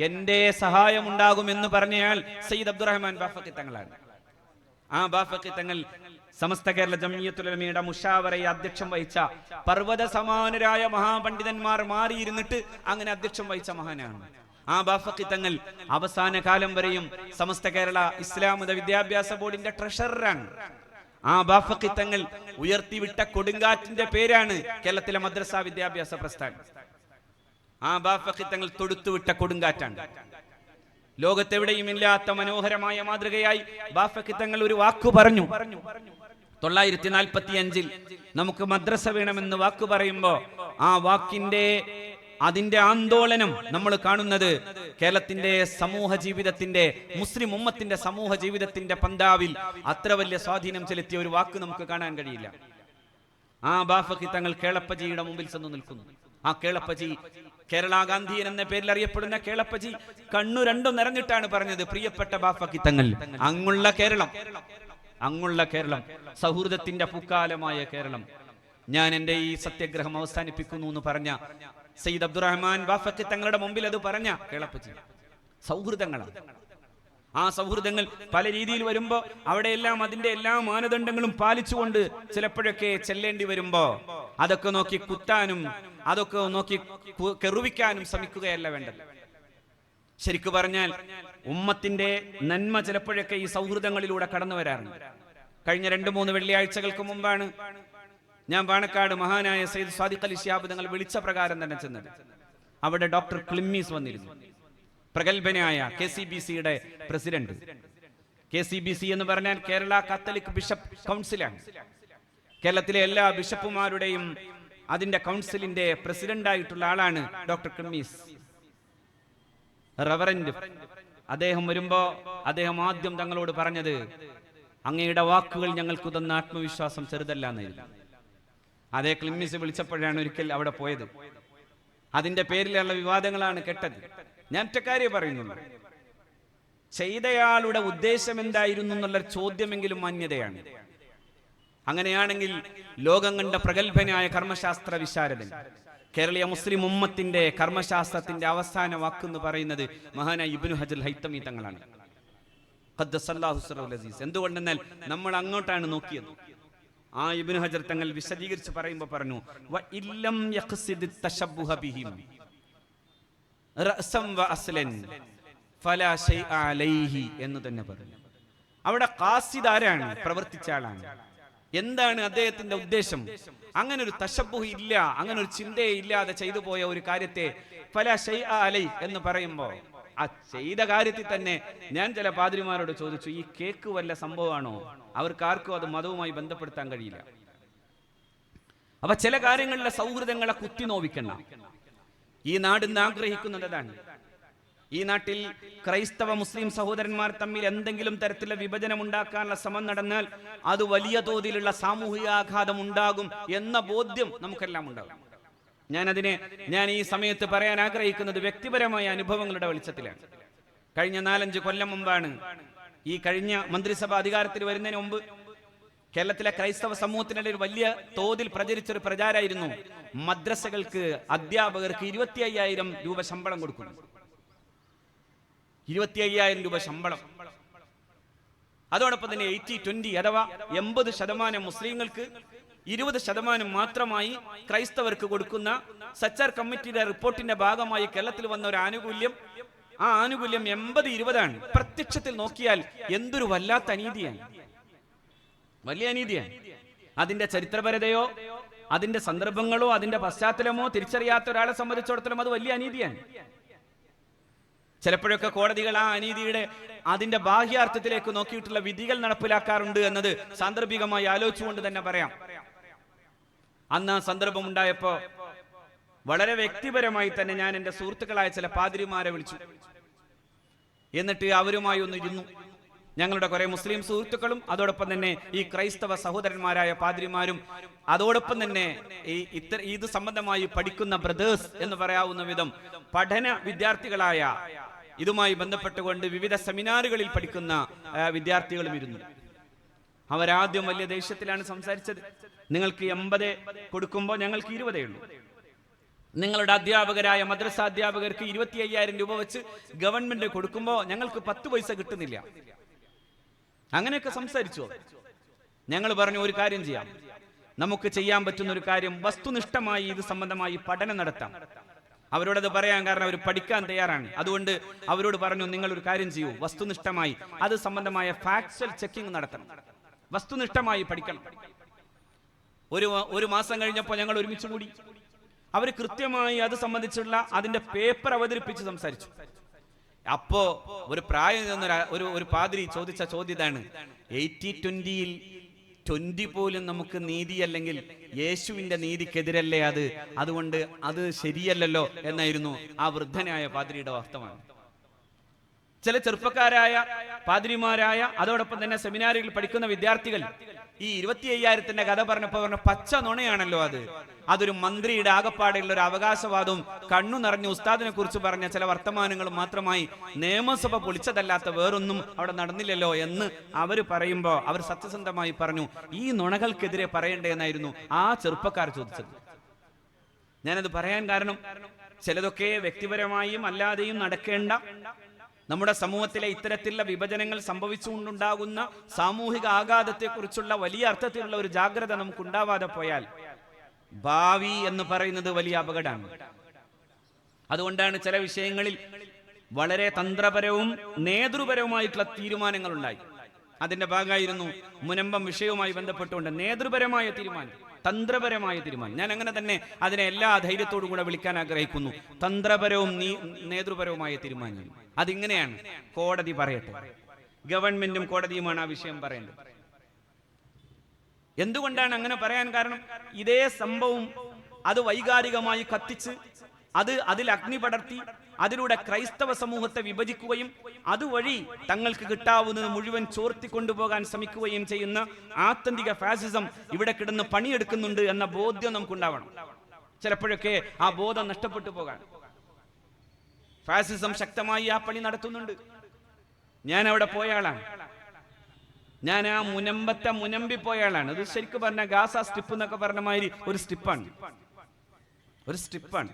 [SPEAKER 2] എന്റെ സഹായം ഉണ്ടാകുമെന്ന് പറഞ്ഞയാൾ സയ്യിദ് അബ്ദുറഹ്മാൻ ബാഫഖി തങ്ങളാണ്. ആ ബാഫഖി തങ്ങൾ സമസ്ത കേരള ജംഇയ്യത്തുൽ ഉലമയുടെ മുഷാവറയെ അധ്യക്ഷം വഹിച്ച, പർവ്വത സമാനരായ മഹാപണ്ഡിതന്മാർ മാറിയിരുന്നിട്ട് അങ്ങനെ അധ്യക്ഷം വഹിച്ച മഹാനാണ്. ആ ബാഫഖി തങ്ങൾ അവസാന കാലം വരെയും സമസ്ത കേരള ഇസ്ലാമത വിദ്യാഭ്യാസ ബോർഡിന്റെ ട്രഷററാണ്. ആ ബാഫഖി തങ്ങൾ ഉയർത്തിവിട്ട കൊടുങ്കാറ്റിന്റെ പേരാണ് കേരളത്തിലെ മദ്രസ വിദ്യാഭ്യാസ പ്രസ്ഥാനം. ആ ബാഫഖി തങ്ങൾ തൊടുത്തുവിട്ട കൊടുങ്കാറ്റാണ്. ലോകത്തെവിടെയും ഇല്ലാത്ത മനോഹരമായ മാതൃകയായി ബാഫഖി തങ്ങൾ ഒരു വാക്കു പറഞ്ഞു. 945 നമുക്ക് മദ്രസ വേണമെന്ന് വാക്കു പറയുമ്പോ ആ വാക്കിന്റെ അതിന്റെ ആന്തോളനം നമ്മൾ കാണുന്നത് കേരളത്തിന്റെ സമൂഹ ജീവിതത്തിന്റെ, മുസ്ലിം ഉമ്മത്തിന്റെ സമൂഹ ജീവിതത്തിന്റെ പന്താവിൽ അത്ര വലിയ സ്വാധീനം ചെലുത്തിയ ഒരു വാക്ക് നമുക്ക് കാണാൻ കഴിയില്ല. ആ ബാഫഖി തങ്ങൾ കേളപ്പജിയുടെ മുമ്പിൽ ചെന്ന് നിൽക്കുന്നു. ആ കേളപ്പജി, കേരള ഗാന്ധിയൻ എന്ന പേരിൽ അറിയപ്പെടുന്ന കേളപ്പജി കണ്ണു രണ്ടും നിറഞ്ഞിട്ടാണ് പറഞ്ഞത്, പ്രിയപ്പെട്ട ബാഫഖി തങ്ങൾ, അങ്ങുള്ള കേരളം, അങ്ങുള്ള കേരളം, സൗഹൃദത്തിന്റെ പൂക്കാലമായ കേരളം, ഞാൻ എന്റെ ഈ സത്യാഗ്രഹം അവസാനിപ്പിക്കുന്നു എന്ന് പറഞ്ഞ സയ്യിദ് അബ്ദുറഹ്മാൻ ബാഫഖി തങ്ങളുടെ മുമ്പിൽ അത് പറഞ്ഞ കേളപ്പജി. സൗഹൃദങ്ങളാണ്. ആ സൗഹൃദങ്ങൾ പല രീതിയിൽ വരുമ്പോ അവിടെയെല്ലാം അതിന്റെ എല്ലാ മാനദണ്ഡങ്ങളും പാലിച്ചുകൊണ്ട് ചിലപ്പോഴൊക്കെ ചെല്ലേണ്ടി വരുമ്പോ അതൊക്കെ നോക്കി കുത്താനും അതൊക്കെ നോക്കി കെറുവിക്കാനും ശ്രമിക്കുകയല്ല വേണ്ടത്. ശരിക്കു പറഞ്ഞാൽ ഉമ്മത്തിന്റെ നന്മ ചിലപ്പോഴൊക്കെ ഈ സൗഹൃദങ്ങളിലൂടെ കടന്നു വരാറുണ്ട്. കഴിഞ്ഞ 2-3 വെള്ളിയാഴ്ചകൾക്ക് മുമ്പാണ് ഞാൻ പാണക്കാട് മഹാനായ സയ്യിദ് സ്വാദിഖ് അലി ശിഹാബ് തങ്ങൾ വിളിച്ച പ്രകാരം തന്നെ ചെന്നത്. അവിടെ ഡോക്ടർ ക്ലിമ്മീസ് വന്നിരുന്നു, പ്രഗത്ഭനായ KCBCയുടെ പ്രസിഡന്റ്. KCBC എന്ന് പറഞ്ഞാൽ കേരള കാത്തലിക് ബിഷപ്പ് കൗൺസിലാണ്. കേരളത്തിലെ എല്ലാ ബിഷപ്പുമാരുടെയും അതിന്റെ കൗൺസിലിന്റെ പ്രസിഡന്റ് ആയിട്ടുള്ള ആളാണ് ഡോക്ടർ ക്ലിമ്മീസ്, റവറന്റ്. അദ്ദേഹം വരുമ്പോ അദ്ദേഹം ആദ്യം തങ്ങളോട് പറഞ്ഞത്, അങ്ങയുടെ വാക്കുകൾ ഞങ്ങൾക്ക് തന്ന ആത്മവിശ്വാസം ചെറുതല്ല എന്നായിരുന്നു. അതേ ക്ലിമ്മീസ് വിളിച്ചപ്പോഴാണ് ഒരിക്കൽ അവിടെ പോയത്. അതിന്റെ പേരിലുള്ള വിവാദങ്ങളാണ് കേട്ടത്. ഞാൻ ഒറ്റ കാര്യം പറയുന്നുള്ളൂ, ചെയ്തയാളുടെ ഉദ്ദേശം എന്തായിരുന്നു എന്നുള്ള ചോദ്യമെങ്കിലും മാന്യതയാണ്. അങ്ങനെയാണെങ്കിൽ ലോകം കണ്ട പ്രഗത്ഭനായ കർമ്മശാസ്ത്ര വിശാരദൻ, കേരളീയ മുസ്ലിം ഉമ്മത്തിന്റെ കർമ്മശാസ്ത്രത്തിന്റെ അവസാന വാക്കെന്ന് പറയുന്നത് മഹാനായ ഇബ്നു ഹജർ ഹൈത്തമി തങ്ങളാണ്. ഖദ്ദസല്ലാഹു സിർറഹുൽ അസീസ്. എന്തുകൊണ്ടെന്നാൽ നമ്മൾ അങ്ങോട്ടാണ് നോക്കിയത്. ആ ഇബ്നു ഹജർ തങ്ങൾ വിശദീകരിച്ച് പറയുമ്പോൾ പറഞ്ഞു, വ ഇല്ലം യഖ്സിദ് തശബ്ബുഹ ബിഹിം റഅസൻ വ അസ്ലൻ ഫലാ ശൈഅ അലൈഹി എന്ന് തന്നെ പറഞ്ഞു. അവിടെ ഖാസിദ് ആരാണ്? പ്രവർത്തിച്ച ആളാണ്. എന്താണ് അദ്ദേഹത്തിന്റെ ഉദ്ദേശം? അങ്ങനെ ഒരു തശബ്ബുഹ് ഇല്ല, അങ്ങനെ ഒരു ചിന്തയെ ഇല്ലാതെ ചെയ്തു പോയ ഒരു കാര്യത്തെ ഫലാ ശൈഅ അലൈ എന്ന് പറയുമ്പോൾ ആ ചെയ്ത കാര്യത്തിൽ തന്നെ ഞാൻ ചില പാദ്രിമാരോട് ചോദിച്ചു, ഈ കേക്ക് വല്ല സംഭവമാണോ? അവർക്ക് ആർക്കും അത് മതവുമായി ബന്ധപ്പെടുത്താൻ കഴിയില്ല. അപ്പൊ ചില കാര്യങ്ങളിലെ സൗഹൃദങ്ങളെ കുത്തി നോവിക്കണ്ട. ഈ നാടിന്ന് ആഗ്രഹിക്കുന്നത് അതാണ്. ഈ നാട്ടിൽ ക്രൈസ്തവ മുസ്ലിം സഹോദരന്മാർ തമ്മിൽ എന്തെങ്കിലും തരത്തിലുള്ള വിഭജനം ഉണ്ടാക്കാനുള്ള ശ്രമം നടന്നാൽ അത് വലിയ തോതിലുള്ള സാമൂഹികാഘാതം ഉണ്ടാകും എന്ന ബോധ്യം നമുക്കെല്ലാം ഉണ്ടാകും. ഞാൻ ഈ സമയത്ത് പറയാൻ ആഗ്രഹിക്കുന്നത് വ്യക്തിപരമായ അനുഭവങ്ങളുടെ വെളിച്ചത്തിലാണ്. കഴിഞ്ഞ 4-5 കൊല്ലം മുമ്പാണ്, ഈ കഴിഞ്ഞ മന്ത്രിസഭ അധികാരത്തിൽ വരുന്നതിന് മുമ്പ് കേരളത്തിലെ ക്രൈസ്തവ സമൂഹത്തിനിടയിൽ വലിയ തോതിൽ പ്രചരിച്ചൊരു പ്രചാരമായിരുന്നു, മദ്രസകൾക്ക് അധ്യാപകർക്ക് 25,000 രൂപ ശമ്പളം കൊടുക്കുന്നു. 25,000 രൂപ ശമ്പളം. അതോടൊപ്പം തന്നെ 80-20 അഥവാ 80% മുസ്ലിങ്ങൾക്ക് 20% മാത്രമായി ക്രൈസ്തവർക്ക് കൊടുക്കുന്ന സച്ചാർ കമ്മിറ്റിയുടെ റിപ്പോർട്ടിന്റെ ഭാഗമായി കേരളത്തിൽ വന്ന ഒരു ആനുകൂല്യം, ആ ആനുകൂല്യം 80-20 ആണ്. പ്രത്യക്ഷത്തിൽ നോക്കിയാൽ എന്തൊരു വല്ലാത്ത അനീതിയാണ്, വലിയ അനീതിയാണ്. അതിന്റെ ചരിത്രപരതയോ അതിന്റെ സന്ദർഭങ്ങളോ അതിന്റെ പശ്ചാത്തലമോ തിരിച്ചറിയാത്ത ഒരാളെ സംബന്ധിച്ചിടത്തോളം അത് വലിയ അനീതിയാണ്. ചിലപ്പോഴൊക്കെ കോടതികൾ ആ അനീതിയുടെ അതിന്റെ ബാഹ്യാർത്ഥത്തിലേക്ക് നോക്കിയിട്ടുള്ള വിധികൾ നടപ്പിലാക്കാറുണ്ട് എന്നത് സാന്ദർഭികമായി ആലോചിച്ചുകൊണ്ട് തന്നെ പറയാം. അന്ന് ആ സന്ദർഭം ഉണ്ടായപ്പോ വളരെ വ്യക്തിപരമായി തന്നെ ഞാൻ എൻ്റെ സുഹൃത്തുക്കളായ ചില പാതിരിമാരെ വിളിച്ചു. എന്നിട്ട് അവരുമായി ഒന്ന് ഇരുന്നു. ഞങ്ങളുടെ കുറെ മുസ്ലിം സുഹൃത്തുക്കളും അതോടൊപ്പം തന്നെ ഈ ക്രൈസ്തവ സഹോദരന്മാരായ പാതിരിമാരും അതോടൊപ്പം തന്നെ ഇത് സംബന്ധമായി പഠിക്കുന്ന ബ്രദേഴ്സ് എന്ന് പറയാവുന്ന വിധം പഠന വിദ്യാർത്ഥികളായ ഇതുമായി ബന്ധപ്പെട്ടുകൊണ്ട് വിവിധ സെമിനാറുകളിൽ പഠിക്കുന്ന വിദ്യാർത്ഥികളും ഇരുന്നു. അവരാദ്യം വലിയ ദേഷ്യത്തിലാണ് സംസാരിച്ചത്. നിങ്ങൾക്ക് 80 കൊടുക്കുമ്പോൾ ഞങ്ങൾക്ക് 20 ഉള്ളൂ. നിങ്ങളുടെ അധ്യാപകരായ മദ്രസ അധ്യാപകർക്ക് 25,000 രൂപ വെച്ച് ഗവൺമെന്റ് കൊടുക്കുമ്പോൾ ഞങ്ങൾക്ക് 10 പൈസ കിട്ടുന്നില്ല. അങ്ങനെയൊക്കെ സംസാരിച്ചു. ഞങ്ങൾ പറഞ്ഞു, ഒരു കാര്യം ചെയ്യാം, നമുക്ക് ചെയ്യാൻ പറ്റുന്ന ഒരു കാര്യം, വസ്തുനിഷ്ഠമായി ഇത് സംബന്ധമായി പഠനം നടത്താം. അവരോടത് പറയാൻ കാരണം അവർ പഠിക്കാൻ തയ്യാറാണ്. അതുകൊണ്ട് അവരോട് പറഞ്ഞു, നിങ്ങൾ ഒരു കാര്യം ചെയ്യൂ, വസ്തുനിഷ്ഠമായി അത് സംബന്ധമായ ഫാക്ച്വൽ ചെക്കിംഗ് നടത്തണം, വസ്തുനിഷ്ഠമായി പഠിക്കണം. ഒരു മാസം കഴിഞ്ഞപ്പോൾ ഞങ്ങൾ ഒരുമിച്ച് കൂടി. അവർ കൃത്യമായി അത് സംബന്ധിച്ചുള്ള അതിന്റെ പേപ്പർ അവതരിപ്പിച്ച് സംസാരിച്ചു. അപ്പോ ഒരു പ്രായം ഒരു പാതിരി ചോദിച്ച ചോദ്യം ഇതാണ്: 80-20-ൽ 20 പോലും നമുക്ക് നീതിയല്ലെങ്കിൽ യേശുവിന്റെ നീതിക്കെതിരല്ലേ അത്? അതുകൊണ്ട് അത് ശരിയല്ലല്ലോ എന്നായിരുന്നു ആ വൃദ്ധനായ പാതിരിയുടെ വർത്തമാനം. ചില ചെറുപ്പക്കാരായ പാതിരിമാരായ അതോടൊപ്പം തന്നെ സെമിനാറുകളിൽ പഠിക്കുന്ന വിദ്യാർത്ഥികൾ ഈ 25,000ന്റെ കഥ പറഞ്ഞപ്പോ പറഞ്ഞ പച്ച നുണയാണല്ലോ അത്, അതൊരു മന്ത്രിയുടെ ആകപ്പാടെയുള്ള ഒരു അവകാശവാദവും കണ്ണു നിറഞ്ഞ ഉസ്താദിനെ കുറിച്ച് പറഞ്ഞ ചില വർത്തമാനങ്ങളും മാത്രമായി നിയമസഭ പൊളിച്ചതല്ലാത്ത വേറൊന്നും അവിടെ നടന്നില്ലല്ലോ എന്ന് അവർ പറയുമ്പോൾ അവർ സത്യസന്ധമായി പറഞ്ഞു, ഈ നുണകൾക്കെതിരെ പറയണ്ടേ എന്നായിരുന്നു ആ ചെറുപ്പക്കാർ ചോദിച്ചത്. ഞാനത് പറയാൻ കാരണം ചിലതൊക്കെ വ്യക്തിപരമായും അല്ലാതെയും നടക്കേണ്ട നമ്മുടെ സമൂഹത്തിലെ ഇത്തരത്തിലുള്ള വിഭജനങ്ങൾ സംഭവിച്ചുകൊണ്ടുണ്ടാകുന്ന സാമൂഹിക ആഘാതത്തെക്കുറിച്ചുള്ള വലിയ അർത്ഥത്തിലുള്ള ഒരു ജാഗ്രത നമുക്കുണ്ടാവാതെ പോയാൽ ഭാവി എന്ന് പറയുന്നത് വലിയ അപകടമാണ്. അതുകൊണ്ടാണ് ചില വിഷയങ്ങളിൽ വളരെ തന്ത്രപരവും നേതൃപരവുമായിട്ടുള്ള തീരുമാനങ്ങൾ ഉണ്ടായി. അതിന്റെ ഭാഗമായിരുന്നു മുനമ്പം വിഷയവുമായി ബന്ധപ്പെട്ടുകൊണ്ട് നേതൃപരമായ തീരുമാനം, തന്ത്രപരമായ തീരുമാനം. ഞാൻ അങ്ങനെ തന്നെ അതിനെ എല്ലാ ധൈര്യത്തോടും കൂടെ വിളിക്കാൻ ആഗ്രഹിക്കുന്നു. തന്ത്രപരവും നേതൃപരവുമായ തീരുമാനം അതിങ്ങനെയാണ്. കോടതി പറയട്ടെ, ഗവൺമെന്റും കോടതിയുമാണ് ആ വിഷയം പറയേണ്ടത്. എന്തുകൊണ്ടാണ് അങ്ങനെ പറയാൻ കാരണം? ഇതേ സംഭവം അത് വൈകാരികമായി കത്തിച്ച് അതിൽ അഗ്നി പടർത്തി അതിലൂടെ ക്രൈസ്തവ സമൂഹത്തെ വിഭജിക്കുകയും അതുവഴി തങ്ങൾക്ക് കിട്ടാവുന്നത് മുഴുവൻ ചോർത്തിക്കൊണ്ടുപോകാൻ ശ്രമിക്കുകയും ചെയ്യുന്ന ആത്യന്തിക ഫാസിസം ഇവിടെ കിടന്ന് പണിയെടുക്കുന്നുണ്ട് എന്ന ബോധ്യം നമുക്കുണ്ടാവണം. ചിലപ്പോഴൊക്കെ ആ ബോധം നഷ്ടപ്പെട്ടു പോകാൻ ഫാസിസം ശക്തമായി ആ പണി നടത്തുന്നുണ്ട്. ഞാൻ അവിടെ പോയ ആളാണ്. ഞാൻ ആ മുനമ്പി പോയ ആളാണ്. അത് ശരിക്കും പറഞ്ഞ ഗാസ സ്ട്രിപ്പ് എന്നൊക്കെ പറഞ്ഞ മാതിരി ഒരു സ്ട്രിപ്പാണ്.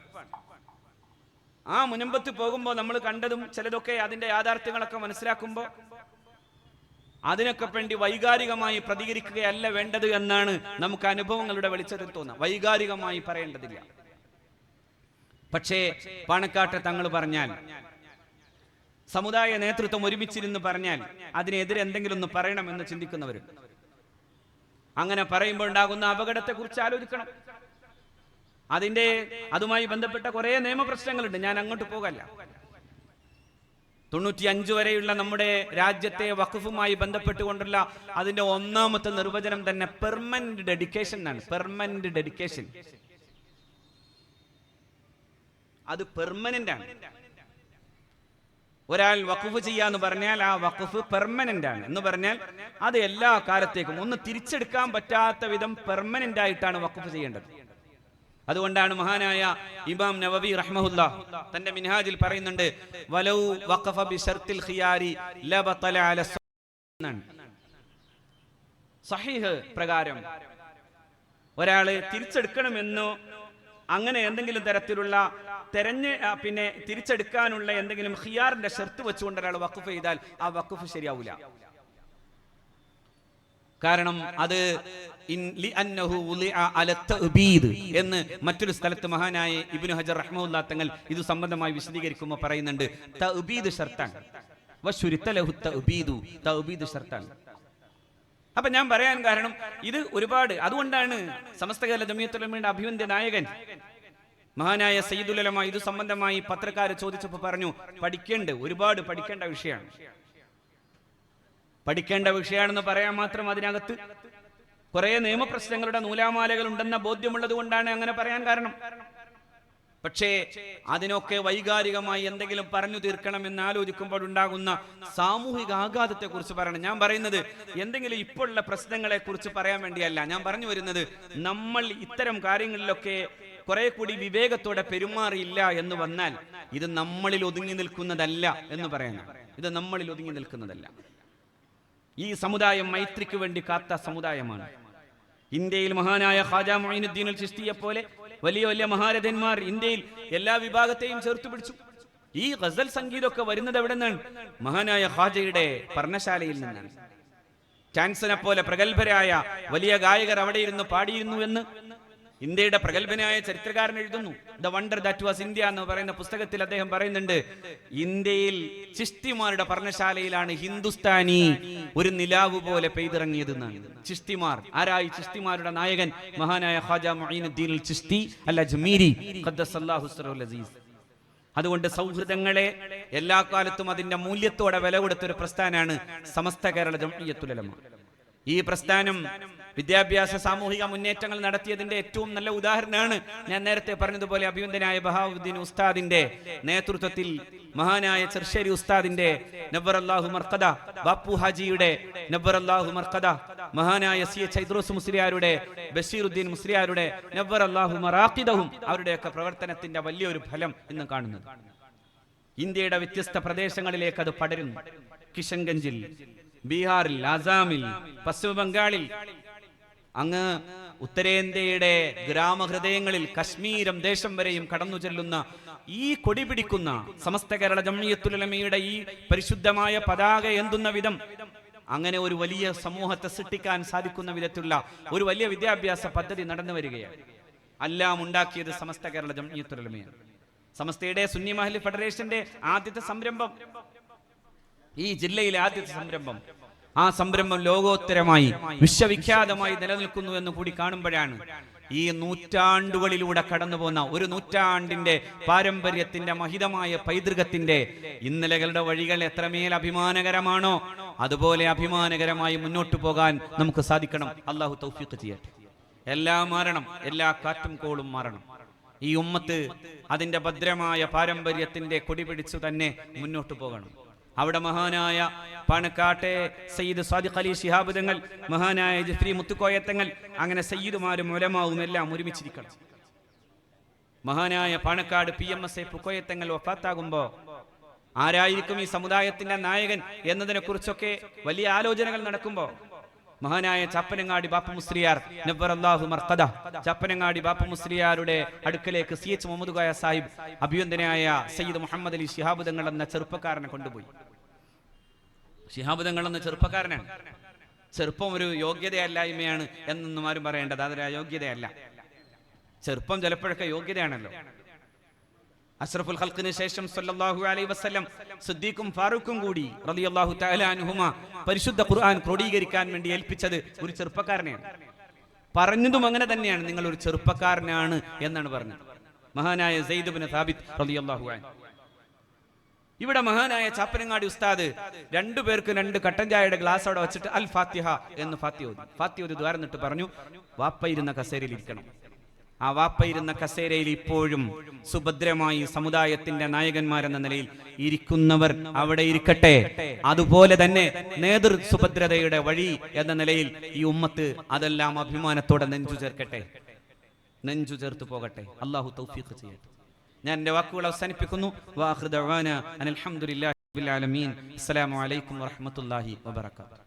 [SPEAKER 2] ആ മുനമ്പത്ത് പോകുമ്പോൾ നമ്മൾ കണ്ടതും ചിലതൊക്കെ അതിന്റെ യാഥാർത്ഥ്യങ്ങളൊക്കെ മനസ്സിലാക്കുമ്പോൾ അതിനൊക്കെ വേണ്ടി വൈകാരികമായി പ്രതികരിക്കുകയല്ല വേണ്ടത് എന്നാണ് നമുക്ക് അനുഭവങ്ങളുടെ വെളിച്ചത്തിൽ തോന്നുക. വൈകാരികമായി പറയേണ്ടതില്ല. പക്ഷേ പാണക്കാട്ടെ തങ്ങൾ പറഞ്ഞാൽ, സമുദായ നേതൃത്വം ഒരുമിച്ചിരുന്ന് പറഞ്ഞാൽ അതിനെതിരെ എന്തെങ്കിലും ഒന്ന് പറയണമെന്ന് ചിന്തിക്കുന്നവരുണ്ട്. അങ്ങനെ പറയുമ്പോൾ ഉണ്ടാകുന്ന അപകടത്തെ കുറിച്ച് ആലോചിക്കണം. അതുമായി ബന്ധപ്പെട്ട കുറെ നിയമപ്രശ്നങ്ങളുണ്ട്. ഞാൻ അങ്ങോട്ട് പോകല്ല. 95 വരെയുള്ള നമ്മുടെ രാജ്യത്തെ വഖഫുമായി ബന്ധപ്പെട്ടുകൊണ്ടുള്ള അതിന്റെ ഒന്നാമത്തെ നിർവചനം തന്നെ പെർമനന്റ് ഡെഡിക്കേഷൻ ആണ്. പെർമനന്റ് ഡെഡിക്കേഷൻ അത് പെർമനന്റ് ആണ്. ഒരാൾ വഖഫ് ചെയ്യാന്ന് പറഞ്ഞാൽ ആ വഖഫ് പെർമനന്റ് ആണ് എന്ന് പറഞ്ഞാൽ അത് എല്ലാ കാലത്തേക്കും ഒന്ന് തിരിച്ചെടുക്കാൻ പറ്റാത്ത വിധം പെർമനന്റ് ആയിട്ടാണ് വഖഫ് ചെയ്യേണ്ടത്. അതുകൊണ്ടാണ് മഹാനായ ഇമാം നവവി റഹ്മഹുല്ലാഹ് തന്റെ മിൻഹാജിൽ പറയുന്നുണ്ട്, വലൗ വഖഫ ബിശർത്തിൽ ഖിയാരി ലബതല അല സഹീഹ് പ്രകാരം ഒരാള് തിരിച്ചെടുക്കണമെന്നോ അങ്ങനെ എന്തെങ്കിലും തരത്തിലുള്ള തിരിച്ചെടുക്കാനുള്ള എന്തെങ്കിലും ഖിയാറിന്റെ ഷർത്ത് വെച്ചുകൊണ്ട് ഒരാൾ വഖഫ് ചെയ്താൽ ആ വഖഫ് ശരിയാവില്ല. കാരണം അത് എന്ന് മറ്റൊരു സ്ഥലത്ത് മഹാനായ ഇബ്നു ഹജർ റഹ്മത്തുള്ളാഹി തങ്ങൾ ഇത് സംബന്ധമായി വിശദീകരിക്കുമ്പോൾ പറയുന്നുണ്ട്, തഅ്ബീദ് ഷർത്താൻ വശുരിത ലഹു തഅ്ബീദ് ഷർത്താൻ. അപ്പൊ ഞാൻ പറയാൻ കാരണം ഇത് ഒരുപാട്, അതുകൊണ്ടാണ് സമസ്ത കേരള ജംഇയ്യത്തുൽ ഉലമയുടെ അഭിവന്ദ്യ നായകൻ മഹാനായ സയ്യിദുൽ ഉലമ ഇത് സംബന്ധമായി പത്രക്കാരെ ചോദിച്ചപ്പോൾ പറഞ്ഞു, ഒരുപാട് പഠിക്കേണ്ട വിഷയമാണ്. പഠിക്കേണ്ട വിഷയമാണെന്ന് പറയാൻ മാത്രം അതിനകത്ത് കുറെ നിയമപ്രശ്നങ്ങളുടെ നൂലാമാലകൾ ഉണ്ടെന്ന ബോധ്യമുള്ളത് കൊണ്ടാണ് അങ്ങനെ പറയാൻ കാരണം. പക്ഷേ അതിനൊക്കെ വൈകാരികമായി എന്തെങ്കിലും പറഞ്ഞു തീർക്കണമെന്ന് ആലോചിക്കുമ്പോൾ ഉണ്ടാകുന്ന സാമൂഹിക ആഘാതത്തെ കുറിച്ച് പറയണം. ഞാൻ പറയുന്നത് എന്തെങ്കിലും ഇപ്പോഴുള്ള പ്രശ്നങ്ങളെ കുറിച്ച് പറയാൻ വേണ്ടിയല്ല. ഞാൻ പറഞ്ഞു വരുന്നത്, നമ്മൾ ഇത്തരം കാര്യങ്ങളിലൊക്കെ കുറെ കൂടി വിവേകത്തോടെ പെരുമാറിയില്ല എന്ന് വന്നാൽ ഇത് നമ്മളിൽ ഒതുങ്ങി നിൽക്കുന്നതല്ല എന്ന് പറയാനാണ്. ഇത് നമ്മളിൽ ഒതുങ്ങി നിൽക്കുന്നതല്ല. ഈ സമുദായം മൈത്രിക്ക് വേണ്ടി കാത്ത സമുദായമാണ്. ഇന്ത്യയിൽ മഹാനായ ഖാജാ മുഈനുദ്ദീൻ അൽ ചിശ്തിയെ പോലെ വലിയ വലിയ മഹാരഥന്മാർ ഇന്ത്യയിൽ എല്ലാ വിഭാഗത്തെയും ചേർത്ത് പിടിച്ചു. ഈ ഗസൽ സംഗീതമൊക്കെ വരുന്നത് എവിടെ നിന്നാണ്? മഹാനായ ഖാജയുടെ പർണശാലയിൽ നിന്നാണ്. ചാൻസനെ പോലെ പ്രഗത്ഭരായ വലിയ ഗായകർ അവിടെ ഇരുന്ന് പാടിയിരുന്നു എന്ന് ഇന്ത്യയുടെ പ്രഗത്ഭനായ ചരിത്രകാരൻ എഴുതുന്നു. The wonder that was India എന്ന് പറയുന്ന പുസ്തകത്തിൽ അദ്ദേഹം പറയുന്നുണ്ട്, ഇന്ത്യയിൽ ചിശ്തിമാരുടെ പർണശാലയിലാണ് ഹിന്ദുസ്ഥാനി ഒരു നിലാവ് പോലെ പെയ്തിറങ്ങിയത് എന്നാണ്. ചിശ്തിമാർ ആരായി? ചിശ്തിമാരുടെ നായകൻ മഹാനായ ഖാജാ മുഈനുദ്ദീൻ അൽ ചിശ്തി അൽ അജ്മീരി ഖദ്ദസല്ലാഹു സിറഹുൽ അസീസ്. അതുകൊണ്ട് സൗഹൃദങ്ങളെ എല്ലാ കാലത്തും അതിന്റെ മൂല്യത്തോടെ വില കൊടുത്തൊരു പ്രസ്ഥാനമാണ് സമസ്ത കേരള ജംഇയ്യത്തുൽ ഉലമ. ഈ പ്രസ്ഥാനം വിദ്യാഭ്യാസ സാമൂഹിക മുന്നേറ്റങ്ങൾ നടത്തിയതിന്റെ ഏറ്റവും നല്ല ഉദാഹരണമാണ് ഞാൻ നേരത്തെ പറഞ്ഞതുപോലെ അഭിവന്ദനായ ബഹാവുദ്ദീൻ ഉസ്താദിന്റെ നേതൃത്വത്തിൽ മഹാനായ ചെർശ്ശേരി ഉസ്താദിന്റെ നബ്ബറല്ലാഹു മർഖദ, ബാപ്പു ഹാജിയുടെ നബ്ബറല്ലാഹു മർഖദ, മഹാനായ CH ഐദ്രൂസ് മുസ്ലിയാരുടെ, ബഷീറുദ്ദീൻ മുസ്ലിയാരുടെ നബ്ബറല്ലാഹു മറാഖിദഹും, അവരുടെയൊക്കെ പ്രവർത്തനത്തിന്റെ വലിയൊരു ഫലം ഇന്ന് കാണുന്നത്. ഇന്ത്യയുടെ വ്യത്യസ്ത പ്രദേശങ്ങളിലേക്ക് അത് പടരുന്നു. കിഷൻഗഞ്ചിൽ, ബീഹാറിൽ, ആസാമിൽ, പശ്ചിമ ബംഗാളിൽ, അങ്ങ് ഉത്തരേന്ത്യയുടെ ഗ്രാമഹൃദയങ്ങളിൽ കശ്മീരം ദേശം വരെയും കടന്നു ചെല്ലുന്ന ഈ കൊടി പിടിക്കുന്ന സമസ്ത കേരള ജംഇയ്യത്തുൽ ഉലമയുടെ ഈ പരിശുദ്ധമായ പതാക ഏന്തുന്ന വിധം അങ്ങനെ ഒരു വലിയ സമൂഹത്തെ സൃഷ്ടിക്കാൻ സാധിക്കുന്ന വിധത്തിലുള്ള ഒരു വലിയ വിദ്യാഭ്യാസ പദ്ധതി നടന്നു വരികയാണ്. എല്ലാം ഉണ്ടാക്കിയത് സമസ്ത കേരള ജംഇയ്യത്തുൽ ഉലമയാണ്. സമസ്തയുടെ സുന്നി മഹല്ല് ഫെഡറേഷന്റെ ആദ്യത്തെ സംരംഭം, ഈ ജില്ലയിലെ ആദ്യത്തെ സംരംഭം, ആ സംരംഭം ലോകോത്തരമായി വിശ്വവിഖ്യാതമായി നിലനിൽക്കുന്നു എന്ന് കൂടി കാണുമ്പോഴാണ് ഈ നൂറ്റാണ്ടുകളിലൂടെ കടന്നു പോന്ന ഒരു നൂറ്റാണ്ടിന്റെ പാരമ്പര്യത്തിന്റെ മഹിതമായ പൈതൃകത്തിന്റെ ഇന്നലകളുടെ വഴികൾ എത്രമേൽ അഭിമാനകരമാണോ അതുപോലെ അഭിമാനകരമായി മുന്നോട്ട് പോകാൻ നമുക്ക് സാധിക്കണം. അള്ളാഹു തൗഫീഖ് ചെയ്യട്ടെ. എല്ലാം മാറണം, എല്ലാ കാറ്റും കോളും മാറണം. ഈ ഉമ്മത്ത് അതിന്റെ ഭദ്രമായ പാരമ്പര്യത്തിന്റെ കൊടി പിടിച്ചു തന്നെ മുന്നോട്ട് പോകണം. അവിടെ മഹാനായ പാണക്കാട്ടെ സയ്യിദ് സാദിഖ് അലി ശിഹാബ് തങ്ങൾ, മഹാനായ ജഫ്രി മുത്തുക്കോയ തങ്ങൾ, അങ്ങനെ സയ്യിദുമാരും ഉലമാവും എല്ലാം ഒരുമിച്ചിരിക്കണം. മഹാനായ പാണക്കാട് PMSA പുക്കോയ തങ്ങൾ വഫാത്താകുമ്പോ ആരായിരിക്കും ഈ സമുദായത്തിന്റെ നായകൻ എന്നതിനെ കുറിച്ചൊക്കെ വലിയ ആലോചനകൾ നടക്കുമ്പോ മഹാനായ ചാപ്പനങ്ങാടി ബാപ്പു മുസ്ലിയാർ നബ്ബറല്ലാഹു മർഖദ, ചാപ്പനങ്ങാടി ബാപ്പു മുസ്ലിയാരുടെ അടുക്കലേക്ക് CH മുഹമ്മദ് കോയ സാഹിബ് അഭിവന്ദനായ സയ്യിദ് മുഹമ്മദ് അലി ശിഹാബ് തങ്ങൾ എന്ന ചെറുപ്പക്കാരനെ കൊണ്ടുപോയി. ശിഹാബ് തങ്ങൾ എന്ന ചെറുപ്പക്കാരനാണ്. ചെറുപ്പം ഒരു യോഗ്യതയല്ലായ്മയാണ് എന്നൊന്നും ആരും പറയേണ്ടത്, അതൊരു അയോഗ്യതയല്ല. ചെറുപ്പം ചിലപ്പോഴൊക്കെ യോഗ്യതയാണല്ലോ. അഷ്റഫുൽ ഖൽഖിന് ശേഷം സല്ലല്ലാഹു അലൈഹി വസല്ലം സിദ്ദീഖും ഫാറൂഖും കൂടി റളിയല്ലാഹു തആല അൻഹുമാ പരിശുദ്ധ ഖുർആൻ ക്രോഡീകരിക്കാൻ വേണ്ടി ഏൽപ്പിച്ചത് ഒരു ചെറുപ്പക്കാരനെയാണ്. പറഞ്ഞതും അങ്ങനെ തന്നെയാണ്, നിങ്ങൾ ഒരു ചെറുപ്പക്കാരനാണ് എന്നാണ് പറഞ്ഞത്. മഹാനായ സെയ്ദ് ഇബ്നു സാബിത്ത് റളിയല്ലാഹു അൻഹു. ഇവിടെ മഹാനായ ചാപ്പനങ്ങാടി ഉസ്താദ് രണ്ടുപേർക്ക് 2 കട്ടൻ ചായയുടെ ഗ്ലാസ് അവിടെ വെച്ചിട്ട് അൽ ഫാത്തിഹ എന്ന് ഫാത്തിഹ ഓതി ദ്വാരന്നിട്ട് പറഞ്ഞു, വാപ്പ ഇരുന്ന കസേരയിൽ ഇരിക്കണം. ആ വാപ്പ ഇരുന്ന കസേരയിൽ ഇപ്പോഴും സുഭദ്രമായി സമുദായത്തിന്റെ നായകന്മാരെന്ന നിലയിൽ ഇരിക്കുന്നവർ അവിടെ ഇരിക്കട്ടെ. അതുപോലെ തന്നെ നേതൃ സുഭദ്രതയുടെ വഴി എന്ന നിലയിൽ ഈ ഉമ്മത്ത് അതെല്ലാം അഭിമാനത്തോടെ നെഞ്ചു ചേർത്ത് പോകട്ടെ. അല്ലാഹു തൗഫീഖ് ചെയ്യട്ടെ. ഞാൻ എൻ്റെ വാക്കുകൾ അവസാനിപ്പിക്കുന്നു. വാഖിറു ദഅവാന അനിൽ ഹംദുലില്ലാഹി റബ്ബിൽ ആലമീൻ. അസ്സലാമു അലൈക്കും വറഹ്മത്തുള്ളാഹി വബറകാതുഹു.